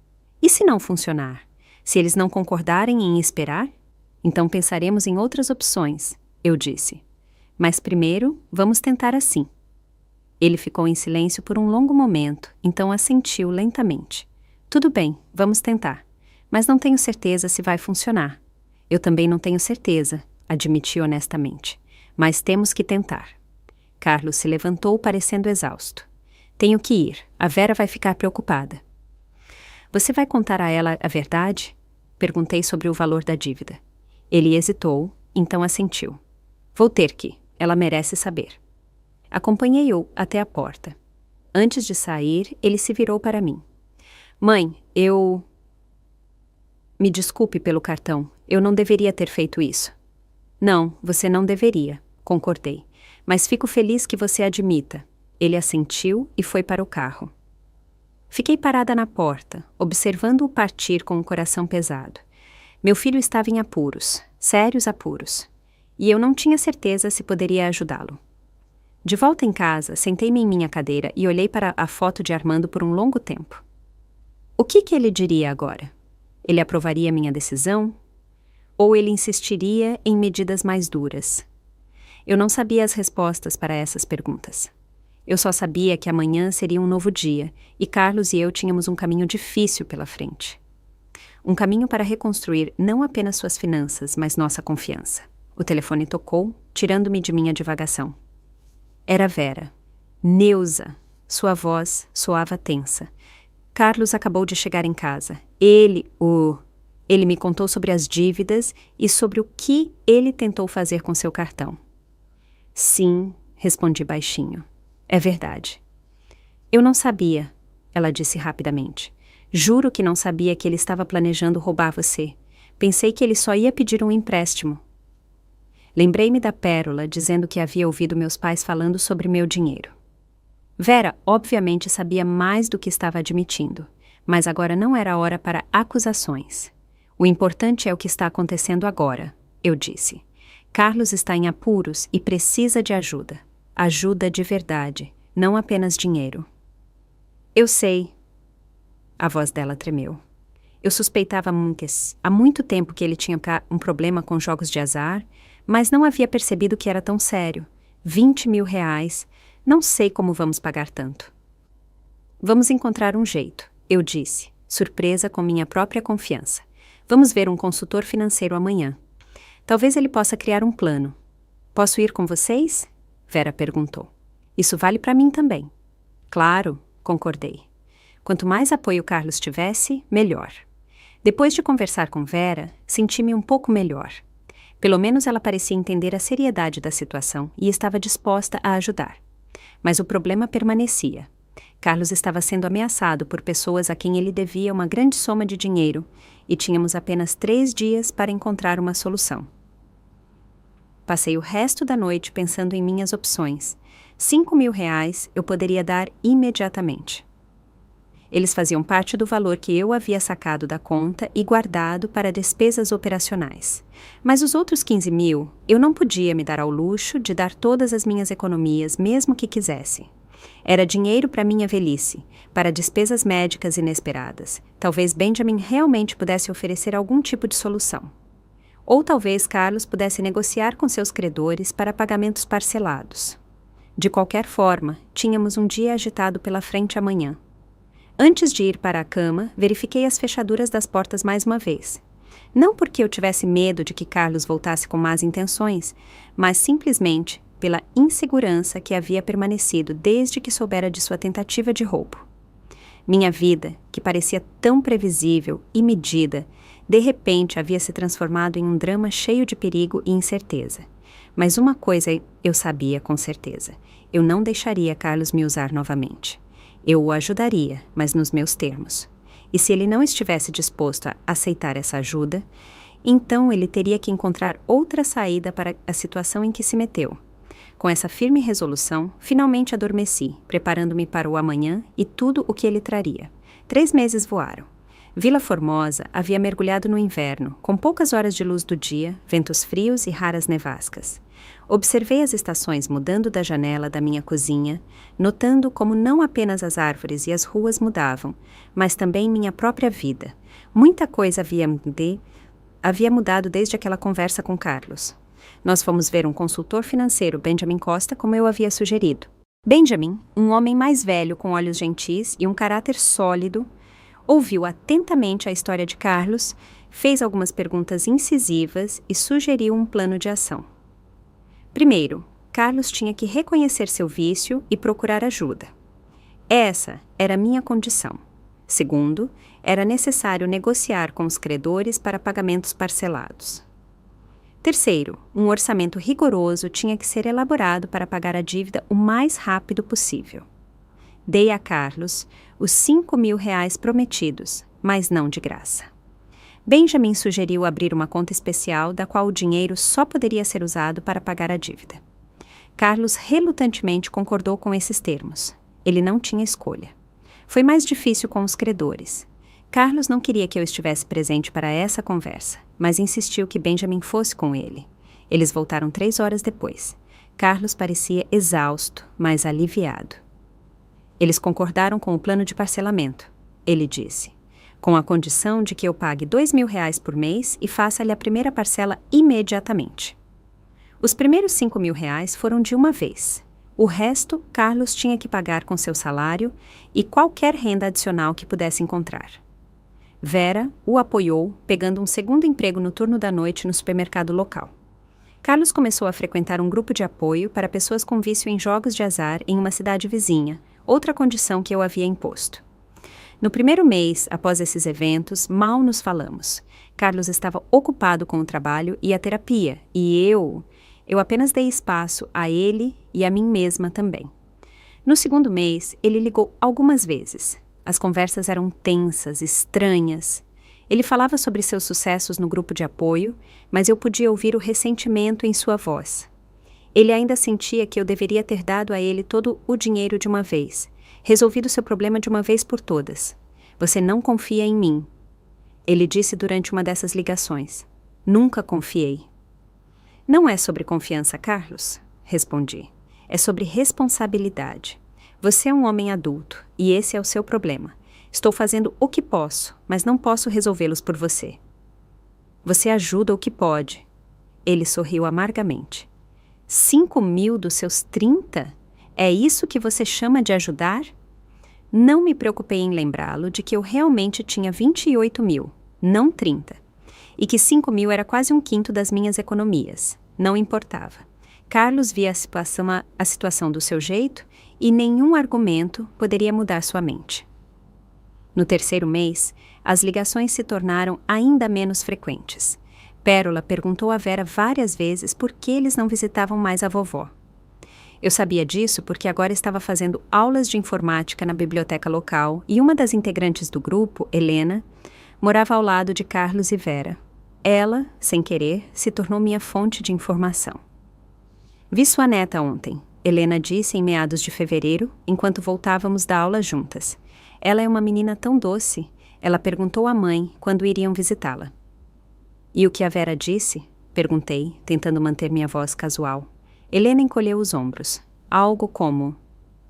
Speaker 1: E se não funcionar? Se eles não concordarem em esperar? Então pensaremos em outras opções, eu disse. Mas primeiro, vamos tentar assim. Ele ficou em silêncio por um longo momento, então assentiu lentamente. Tudo bem, vamos tentar. Mas não tenho certeza se vai funcionar. Eu também não tenho certeza, admiti honestamente. Mas temos que tentar. Carlos se levantou parecendo exausto. Tenho que ir, a Vera vai ficar preocupada. Você vai contar a ela a verdade? Perguntei sobre o valor da dívida. Ele hesitou, então assentiu. Vou ter que, ela merece saber. Acompanhei-o até a porta. Antes de sair, ele se virou para mim. Mãe, Me desculpe pelo cartão, eu não deveria ter feito isso. Não, você não deveria, concordei. Mas fico feliz que você admita. Ele assentiu e foi para o carro. Fiquei parada na porta, observando-o partir com o coração pesado. Meu filho estava em apuros, sérios apuros, e eu não tinha certeza se poderia ajudá-lo. De volta em casa, sentei-me em minha cadeira e olhei para a foto de Armando por um longo tempo. O que ele diria agora? Ele aprovaria minha decisão? Ou ele insistiria em medidas mais duras? Eu não sabia as respostas para essas perguntas. Eu só sabia que amanhã seria um novo dia, e Carlos e eu tínhamos um caminho difícil pela frente. Um caminho para reconstruir não apenas suas finanças, mas nossa confiança. O telefone tocou, tirando-me de minha divagação. Era Vera. Neuza. Sua voz soava tensa. Carlos acabou de chegar em casa. Ele me contou sobre as dívidas e sobre o que ele tentou fazer com seu cartão. Sim, respondi baixinho. É verdade. Eu não sabia, ela disse rapidamente. Juro que não sabia que ele estava planejando roubar você. Pensei que ele só ia pedir um empréstimo. Lembrei-me da Pérola dizendo que havia ouvido meus pais falando sobre meu dinheiro. Vera obviamente sabia mais do que estava admitindo, mas agora não era hora para acusações. O importante é o que está acontecendo agora, eu disse. Carlos está em apuros e precisa de ajuda. Ajuda de verdade, não apenas dinheiro. Eu sei. A voz dela tremeu. Eu suspeitava há muito tempo que ele tinha um problema com jogos de azar, mas não havia percebido que era tão sério. 20 mil reais. Não sei como vamos pagar tanto. Vamos encontrar um jeito, eu disse, surpresa com minha própria confiança. Vamos ver um consultor financeiro amanhã. Talvez ele possa criar um plano. Posso ir com vocês? Vera perguntou. Isso vale para mim também. Claro, concordei. Quanto mais apoio Carlos tivesse, melhor. Depois de conversar com Vera, senti-me um pouco melhor. Pelo menos ela parecia entender a seriedade da situação e estava disposta a ajudar. Mas o problema permanecia. Carlos estava sendo ameaçado por pessoas a quem ele devia uma grande soma de dinheiro e tínhamos apenas 3 dias para encontrar uma solução. Passei o resto da noite pensando em minhas opções. 5 mil reais eu poderia dar imediatamente. Eles faziam parte do valor que eu havia sacado da conta e guardado para despesas operacionais. Mas os outros 15 mil, eu não podia me dar ao luxo de dar todas as minhas economias, mesmo que quisesse. Era dinheiro para minha velhice, para despesas médicas inesperadas. Talvez Benjamin realmente pudesse oferecer algum tipo de solução. Ou talvez Carlos pudesse negociar com seus credores para pagamentos parcelados. De qualquer forma, tínhamos um dia agitado pela frente amanhã. Antes de ir para a cama, verifiquei as fechaduras das portas mais uma vez. Não porque eu tivesse medo de que Carlos voltasse com más intenções, mas simplesmente pela insegurança que havia permanecido desde que soubera de sua tentativa de roubo. Minha vida, que parecia tão previsível e medida, de repente havia se transformado em um drama cheio de perigo e incerteza. Mas uma coisa eu sabia com certeza: eu não deixaria Carlos me usar novamente. Eu o ajudaria, mas nos meus termos. E se ele não estivesse disposto a aceitar essa ajuda, então ele teria que encontrar outra saída para a situação em que se meteu. Com essa firme resolução, finalmente adormeci, preparando-me para o amanhã e tudo o que ele traria. 3 meses voaram. Vila Formosa havia mergulhado no inverno, com poucas horas de luz do dia, ventos frios e raras nevascas. Observei as estações mudando da janela da minha cozinha, notando como não apenas as árvores e as ruas mudavam, mas também minha própria vida. Muita coisa havia mudado desde aquela conversa com Carlos. Nós fomos ver um consultor financeiro, Benjamin Costa, como eu havia sugerido. Benjamin, um homem mais velho com olhos gentis e um caráter sólido, ouviu atentamente a história de Carlos, fez algumas perguntas incisivas e sugeriu um plano de ação. Primeiro, Carlos tinha que reconhecer seu vício e procurar ajuda. Essa era minha condição. Segundo, era necessário negociar com os credores para pagamentos parcelados. Terceiro, um orçamento rigoroso tinha que ser elaborado para pagar a dívida o mais rápido possível. Dei a Carlos os 5 mil reais prometidos, mas não de graça. Benjamin sugeriu abrir uma conta especial da qual o dinheiro só poderia ser usado para pagar a dívida. Carlos relutantemente concordou com esses termos. Ele não tinha escolha. Foi mais difícil com os credores. Carlos não queria que eu estivesse presente para essa conversa, mas insistiu que Benjamin fosse com ele. Eles voltaram 3 horas depois. Carlos parecia exausto, mas aliviado. Eles concordaram com o plano de parcelamento, ele disse, com a condição de que eu pague 2 mil reais por mês e faça-lhe a primeira parcela imediatamente. Os primeiros 5 mil reais foram de uma vez. O resto, Carlos tinha que pagar com seu salário e qualquer renda adicional que pudesse encontrar. Vera o apoiou, pegando um segundo emprego no turno da noite no supermercado local. Carlos começou a frequentar um grupo de apoio para pessoas com vício em jogos de azar em uma cidade vizinha, outra condição que eu havia imposto. No primeiro mês, após esses eventos, mal nos falamos. Carlos estava ocupado com o trabalho e a terapia, e eu apenas dei espaço a ele e a mim mesma também. No segundo mês, ele ligou algumas vezes. As conversas eram tensas, estranhas. Ele falava sobre seus sucessos no grupo de apoio, mas eu podia ouvir o ressentimento em sua voz. Ele ainda sentia que eu deveria ter dado a ele todo o dinheiro de uma vez, resolvido seu problema de uma vez por todas. Você não confia em mim. Ele disse durante uma dessas ligações. Nunca confiei. Não é sobre confiança, Carlos, respondi. É sobre responsabilidade. Você é um homem adulto, e esse é o seu problema. Estou fazendo o que posso, mas não posso resolvê-los por você. Você ajuda o que pode. Ele sorriu amargamente. 5.000 dos seus 30? É isso que você chama de ajudar? Não me preocupei em lembrá-lo de que eu realmente tinha 28.000, não 30. E que 5.000 era quase um quinto das minhas economias. Não importava. Carlos via a situação do seu jeito e nenhum argumento poderia mudar sua mente. No terceiro mês, as ligações se tornaram ainda menos frequentes. Pérola perguntou a Vera várias vezes por que eles não visitavam mais a vovó. Eu sabia disso porque agora estava fazendo aulas de informática na biblioteca local e uma das integrantes do grupo, Helena, morava ao lado de Carlos e Vera. Ela, sem querer, se tornou minha fonte de informação. Vi sua neta ontem, Helena disse em meados de fevereiro, enquanto voltávamos da aula juntas. Ela é uma menina tão doce. Ela perguntou à mãe quando iriam visitá-la. E o que a Vera disse? Perguntei, tentando manter minha voz casual. Helena encolheu os ombros. Algo como: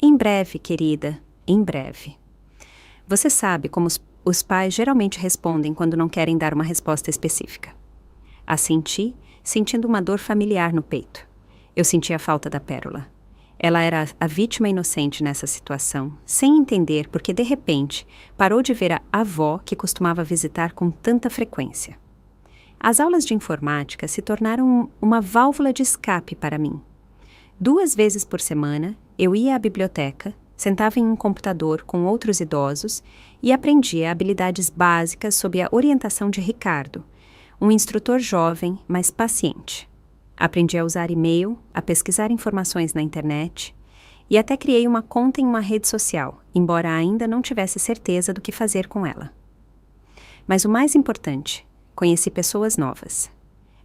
Speaker 1: em breve, querida, em breve. Você sabe como os pais geralmente respondem quando não querem dar uma resposta específica. Assenti, sentindo uma dor familiar no peito. Eu sentia a falta da Pérola. Ela era a vítima inocente nessa situação, sem entender porque, de repente, parou de ver a avó que costumava visitar com tanta frequência. As aulas de informática se tornaram uma válvula de escape para mim. 2 vezes por semana, eu ia à biblioteca, sentava em um computador com outros idosos e aprendia habilidades básicas sob a orientação de Ricardo, um instrutor jovem, mas paciente. Aprendi a usar e-mail, a pesquisar informações na internet e até criei uma conta em uma rede social, embora ainda não tivesse certeza do que fazer com ela. Mas o mais importante, conheci pessoas novas.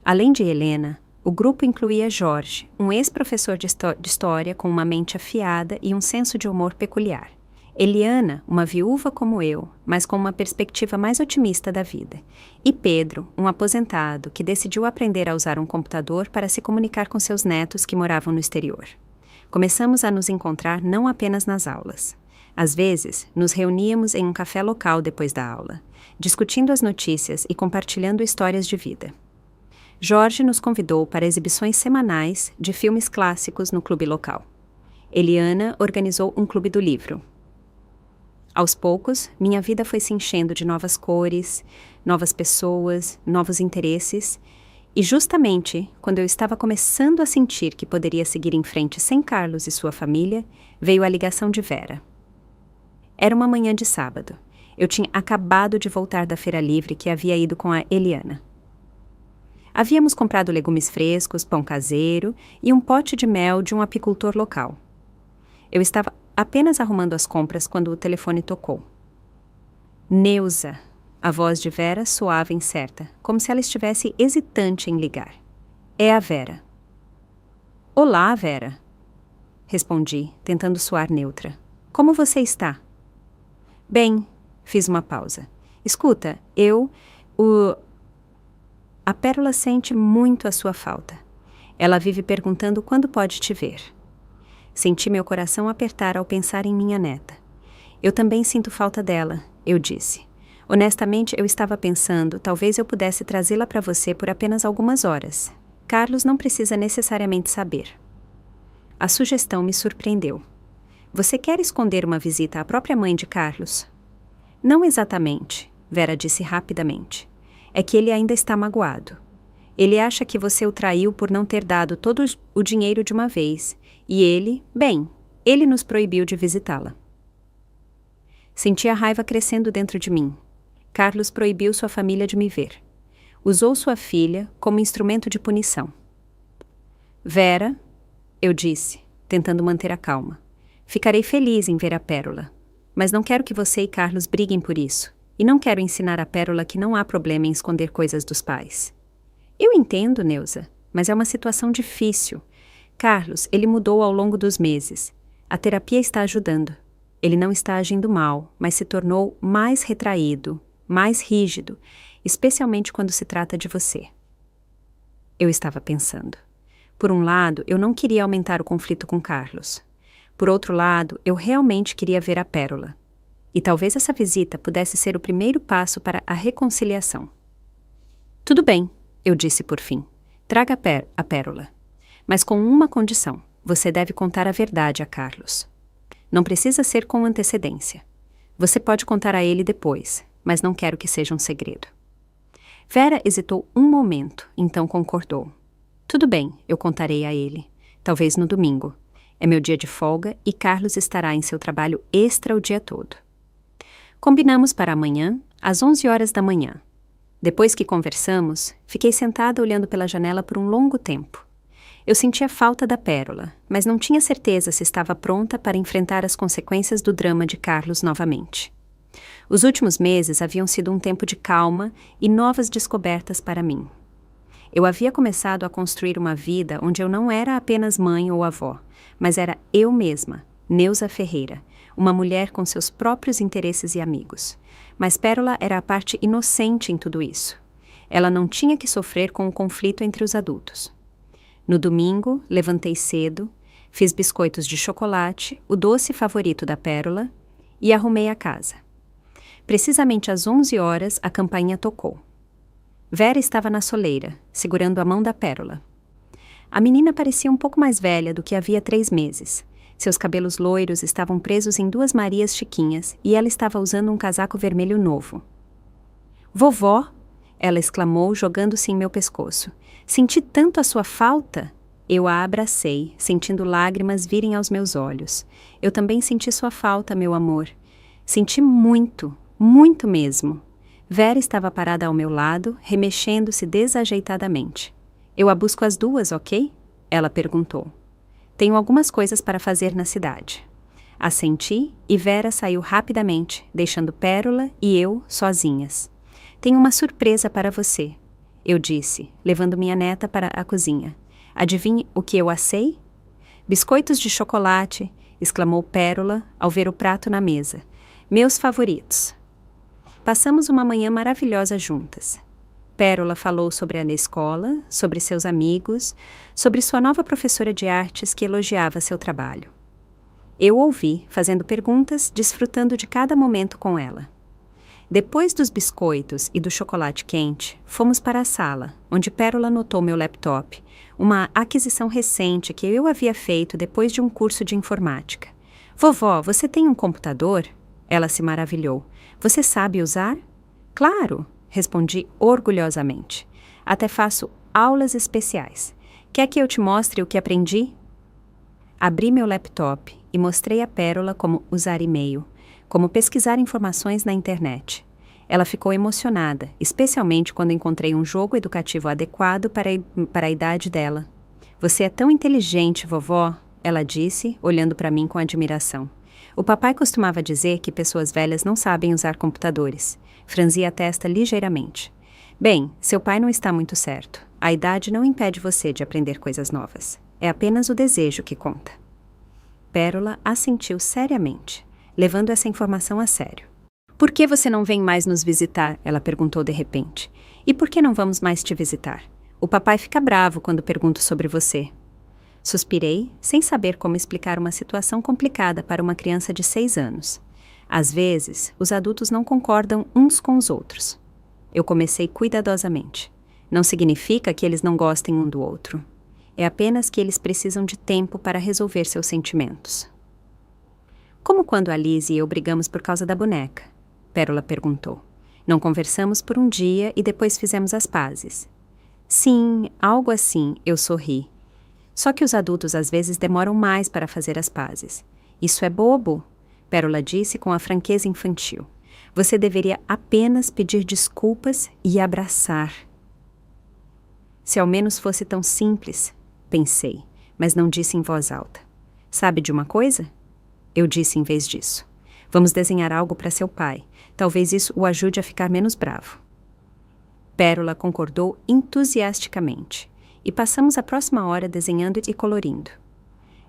Speaker 1: Além de Helena, o grupo incluía Jorge, um ex-professor de história com uma mente afiada e um senso de humor peculiar. Eliana, uma viúva como eu, mas com uma perspectiva mais otimista da vida. E Pedro, um aposentado que decidiu aprender a usar um computador para se comunicar com seus netos que moravam no exterior. Começamos a nos encontrar não apenas nas aulas. Às vezes, nos reuníamos em um café local depois da aula, discutindo as notícias e compartilhando histórias de vida. Jorge nos convidou para exibições semanais de filmes clássicos no clube local. Eliana organizou um clube do livro. Aos poucos, minha vida foi se enchendo de novas cores, novas pessoas, novos interesses, e justamente quando eu estava começando a sentir que poderia seguir em frente sem Carlos e sua família, veio a ligação de Vera. Era uma manhã de sábado. Eu tinha acabado de voltar da feira livre que havia ido com a Eliana. Havíamos comprado legumes frescos, pão caseiro e um pote de mel de um apicultor local. Eu estava apenas arrumando as compras quando o telefone tocou. Neuza. A voz de Vera soava incerta, como se ela estivesse hesitante em ligar. É a Vera. Olá, Vera. Respondi, tentando soar neutra. Como você está? Bem, fiz uma pausa. Escuta, A Pérola sente muito a sua falta. Ela vive perguntando quando pode te ver. Senti meu coração apertar ao pensar em minha neta. Eu também sinto falta dela, eu disse. Honestamente, eu estava pensando, talvez eu pudesse trazê-la para você por apenas algumas horas. Carlos não precisa necessariamente saber. A sugestão me surpreendeu. Você quer esconder uma visita à própria mãe de Carlos? Não exatamente, Vera disse rapidamente. É que ele ainda está magoado. Ele acha que você o traiu por não ter dado todo o dinheiro de uma vez. E ele nos proibiu de visitá-la. Senti a raiva crescendo dentro de mim. Carlos proibiu sua família de me ver. Usou sua filha como instrumento de punição. Vera, eu disse, tentando manter a calma, ficarei feliz em ver a Pérola. Mas não quero que você e Carlos briguem por isso. E não quero ensinar a Pérola que não há problema em esconder coisas dos pais. Eu entendo, Neuza, mas é uma situação difícil. Carlos, ele mudou ao longo dos meses. A terapia está ajudando. Ele não está agindo mal, mas se tornou mais retraído, mais rígido, especialmente quando se trata de você. Eu estava pensando. Por um lado, eu não queria aumentar o conflito com Carlos. Por outro lado, eu realmente queria ver a Pérola. E talvez essa visita pudesse ser o primeiro passo para a reconciliação. Tudo bem, eu disse por fim. Traga a Pérola. Mas com uma condição. Você deve contar a verdade a Carlos. Não precisa ser com antecedência. Você pode contar a ele depois, mas não quero que seja um segredo. Vera hesitou um momento, então concordou. Tudo bem, eu contarei a ele. Talvez no domingo. É meu dia de folga e Carlos estará em seu trabalho extra o dia todo. Combinamos para amanhã, às 11 horas da manhã. Depois que conversamos, fiquei sentada olhando pela janela por um longo tempo. Eu sentia falta da Pérola, mas não tinha certeza se estava pronta para enfrentar as consequências do drama de Carlos novamente. Os últimos meses haviam sido um tempo de calma e novas descobertas para mim. Eu havia começado a construir uma vida onde eu não era apenas mãe ou avó, mas era eu mesma, Neuza Ferreira, uma mulher com seus próprios interesses e amigos. Mas Pérola era a parte inocente em tudo isso. Ela não tinha que sofrer com o conflito entre os adultos. No domingo, levantei cedo, fiz biscoitos de chocolate, o doce favorito da Pérola, e arrumei a casa. Precisamente às 11 horas, a campainha tocou. Vera estava na soleira, segurando a mão da Pérola. A menina parecia um pouco mais velha do que havia 3 meses. Seus cabelos loiros estavam presos em 2 Marias chiquinhas e ela estava usando um casaco vermelho novo. Vovó! Ela exclamou, jogando-se em meu pescoço. Senti tanto a sua falta! Eu a abracei, sentindo lágrimas virem aos meus olhos. Eu também senti sua falta, meu amor. Senti muito, muito mesmo. Vera estava parada ao meu lado, remexendo-se desajeitadamente. Eu a busco as 2, ok? Ela perguntou. Tenho algumas coisas para fazer na cidade. Assenti e Vera saiu rapidamente, deixando Pérola e eu sozinhas. Tenho uma surpresa para você, eu disse, levando minha neta para a cozinha. Adivinhe o que eu assei? Biscoitos de chocolate, exclamou Pérola ao ver o prato na mesa. Meus favoritos. Passamos uma manhã maravilhosa juntas. Pérola falou sobre a escola, sobre seus amigos, sobre sua nova professora de artes que elogiava seu trabalho. Eu ouvi, fazendo perguntas, desfrutando de cada momento com ela. Depois dos biscoitos e do chocolate quente, fomos para a sala, onde Pérola notou meu laptop, uma aquisição recente que eu havia feito depois de um curso de informática. Vovó, você tem um computador? Ela se maravilhou. Você sabe usar? Claro! Respondi orgulhosamente. Até faço aulas especiais. Quer que eu te mostre o que aprendi? Abri meu laptop e mostrei a Pérola como usar e-mail, como pesquisar informações na internet. Ela ficou emocionada, especialmente quando encontrei um jogo educativo adequado para a idade dela. Você é tão inteligente, vovó, ela disse, olhando para mim com admiração. O papai costumava dizer que pessoas velhas não sabem usar computadores. Franzi a testa ligeiramente. Bem, seu pai não está muito certo. A idade não impede você de aprender coisas novas. É apenas o desejo que conta. Pérola assentiu seriamente, levando essa informação a sério. Por que você não vem mais nos visitar? Ela perguntou de repente. E por que não vamos mais te visitar? O papai fica bravo quando pergunto sobre você. Suspirei, sem saber como explicar uma situação complicada para uma criança de 6 anos. Às vezes, os adultos não concordam uns com os outros. Eu comecei cuidadosamente. Não significa que eles não gostem um do outro. É apenas que eles precisam de tempo para resolver seus sentimentos. Como quando a Liz e eu brigamos por causa da boneca? Pérola perguntou. Não conversamos por um dia e depois fizemos as pazes. Sim, algo assim, eu sorri. Só que os adultos às vezes demoram mais para fazer as pazes. Isso é bobo. Pérola disse com a franqueza infantil. Você deveria apenas pedir desculpas e abraçar. Se ao menos fosse tão simples, pensei, mas não disse em voz alta. Sabe de uma coisa? Eu disse em vez disso. Vamos desenhar algo para seu pai. Talvez isso o ajude a ficar menos bravo. Pérola concordou entusiasticamente, e passamos a próxima hora desenhando e colorindo.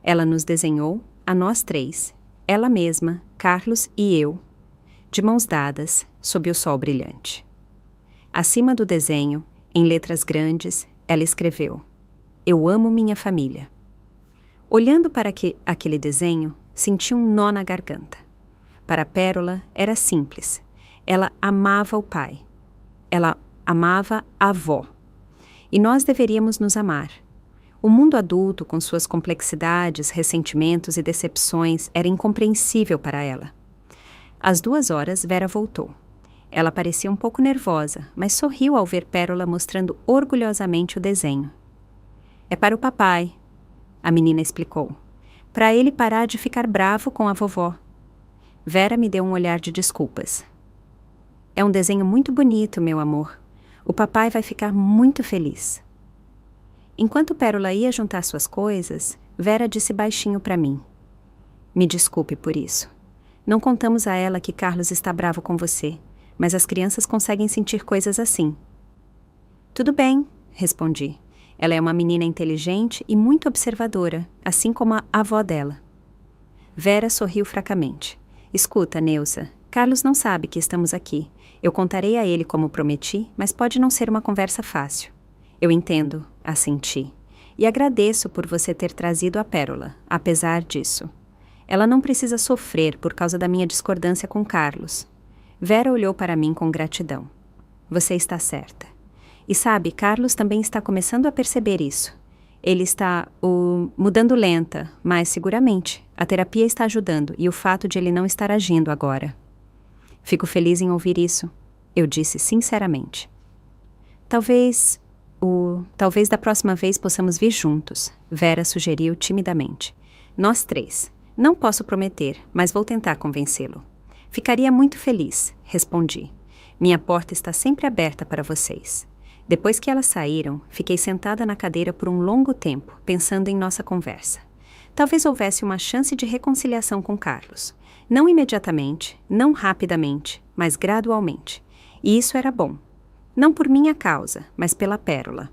Speaker 1: Ela nos desenhou, a nós três, ela mesma, Carlos e eu, de mãos dadas, sob o sol brilhante. Acima do desenho, em letras grandes, ela escreveu: Eu amo minha família. Olhando para aquele desenho, senti um nó na garganta. Para Pérola, era simples. Ela amava o pai. Ela amava a avó. E nós deveríamos nos amar. O mundo adulto, com suas complexidades, ressentimentos e decepções, era incompreensível para ela. Às 2 horas, Vera voltou. Ela parecia um pouco nervosa, mas sorriu ao ver Pérola mostrando orgulhosamente o desenho. É para o papai, a menina explicou. Para ele parar de ficar bravo com a vovó. Vera me deu um olhar de desculpas. É um desenho muito bonito, meu amor. O papai vai ficar muito feliz. Enquanto Pérola ia juntar suas coisas, Vera disse baixinho para mim. Me desculpe por isso. Não contamos a ela que Carlos está bravo com você, mas as crianças conseguem sentir coisas assim. Tudo bem, respondi. Ela é uma menina inteligente e muito observadora, assim como a avó dela. Vera sorriu fracamente. Escuta, Neusa, Carlos não sabe que estamos aqui. Eu contarei a ele como prometi, mas pode não ser uma conversa fácil. Eu entendo, assenti. E agradeço por você ter trazido a Pérola, apesar disso. Ela não precisa sofrer por causa da minha discordância com Carlos. Vera olhou para mim com gratidão. Você está certa. E sabe, Carlos também está começando a perceber isso. Ele está mudando lenta, mas seguramente. A terapia está ajudando e o fato de ele não estar agindo agora. Fico feliz em ouvir isso, eu disse sinceramente. Talvez da próxima vez possamos vir juntos, Vera sugeriu timidamente. Nós 3. Não posso prometer, mas vou tentar convencê-lo. Ficaria muito feliz, respondi. Minha porta está sempre aberta para vocês. Depois que elas saíram, fiquei sentada na cadeira por um longo tempo, pensando em nossa conversa. Talvez houvesse uma chance de reconciliação com Carlos. Não imediatamente, não rapidamente, mas gradualmente. E isso era bom. Não por minha causa, mas pela Pérola.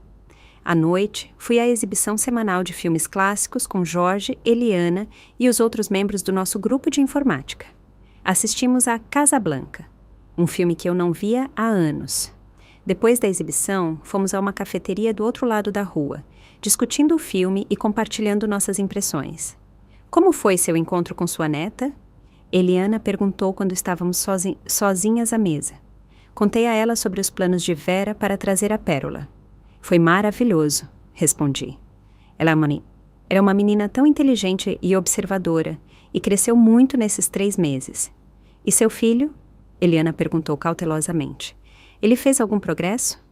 Speaker 1: À noite, fui à exibição semanal de filmes clássicos com Jorge, Eliana e os outros membros do nosso grupo de informática. Assistimos a Casablanca, um filme que eu não via há anos. Depois da exibição, fomos a uma cafeteria do outro lado da rua, discutindo o filme e compartilhando nossas impressões. Como foi seu encontro com sua neta? Eliana perguntou quando estávamos sozinhas à mesa. Contei a ela sobre os planos de Vera para trazer a Pérola. Foi maravilhoso, respondi. Ela era uma menina tão inteligente e observadora, e cresceu muito nesses 3 meses. E seu filho? Eliana perguntou cautelosamente. Ele fez algum progresso?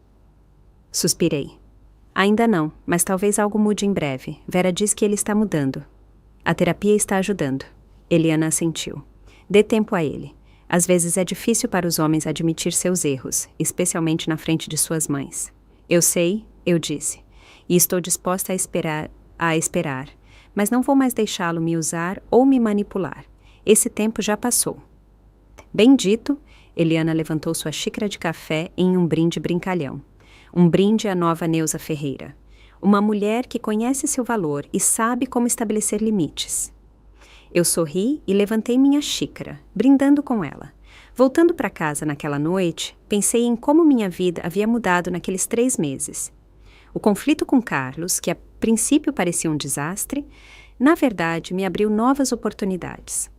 Speaker 1: Suspirei. Ainda não, mas talvez algo mude em breve. Vera diz que ele está mudando. A terapia está ajudando. Eliana assentiu. Dê tempo a ele. Às vezes é difícil para os homens admitir seus erros, especialmente na frente de suas mães. Eu sei, eu disse, e estou disposta a esperar, mas não vou mais deixá-lo me usar ou me manipular. Esse tempo já passou. Bem dito, Eliana levantou sua xícara de café em um brinde brincalhão. Um brinde à nova Neusa Ferreira. Uma mulher que conhece seu valor e sabe como estabelecer limites. Eu sorri e levantei minha xícara, brindando com ela. Voltando para casa naquela noite, pensei em como minha vida havia mudado naqueles 3 meses. O conflito com Carlos, que a princípio parecia um desastre, na verdade me abriu novas oportunidades.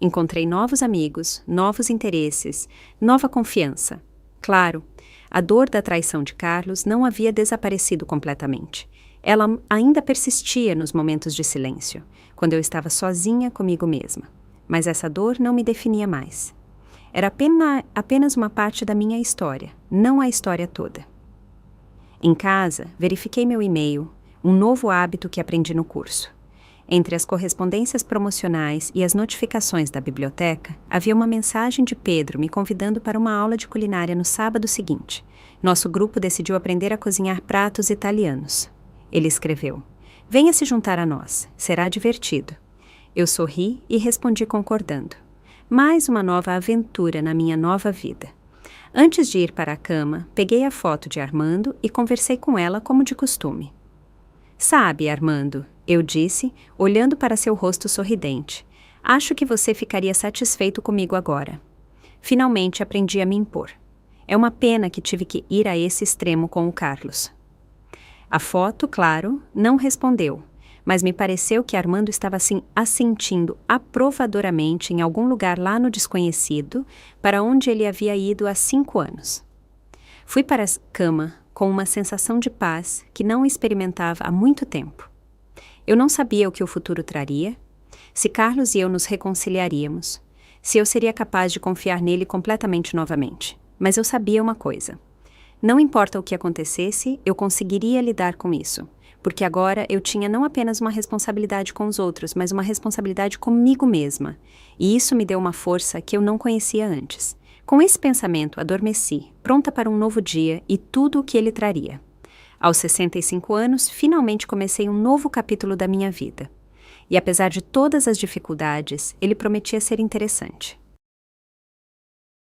Speaker 1: Encontrei novos amigos, novos interesses, nova confiança. Claro, a dor da traição de Carlos não havia desaparecido completamente. Ela ainda persistia nos momentos de silêncio, quando eu estava sozinha comigo mesma. Mas essa dor não me definia mais. Era apenas uma parte da minha história, não a história toda. Em casa, verifiquei meu e-mail, um novo hábito que aprendi no curso. Entre as correspondências promocionais e as notificações da biblioteca, havia uma mensagem de Pedro me convidando para uma aula de culinária no sábado seguinte. Nosso grupo decidiu aprender a cozinhar pratos italianos. Ele escreveu: "Venha se juntar a nós, será divertido." Eu sorri e respondi concordando. Mais uma nova aventura na minha nova vida. Antes de ir para a cama, peguei a foto de Armando e conversei com ela como de costume. "Sabe, Armando", eu disse, olhando para seu rosto sorridente, "acho que você ficaria satisfeito comigo agora. Finalmente aprendi a me impor. É uma pena que tive que ir a esse extremo com o Carlos." A foto, claro, não respondeu, mas me pareceu que Armando estava assim assentindo aprovadoramente em algum lugar lá no desconhecido, para onde ele havia ido há 5 anos. Fui para a cama com uma sensação de paz que não experimentava há muito tempo. Eu não sabia o que o futuro traria, se Carlos e eu nos reconciliaríamos, se eu seria capaz de confiar nele completamente novamente. Mas eu sabia uma coisa: não importa o que acontecesse, eu conseguiria lidar com isso, porque agora eu tinha não apenas uma responsabilidade com os outros, mas uma responsabilidade comigo mesma, e isso me deu uma força que eu não conhecia antes. Com esse pensamento, adormeci, pronta para um novo dia e tudo o que ele traria. Aos 65 anos, finalmente comecei um novo capítulo da minha vida. E apesar de todas as dificuldades, ele prometia ser interessante.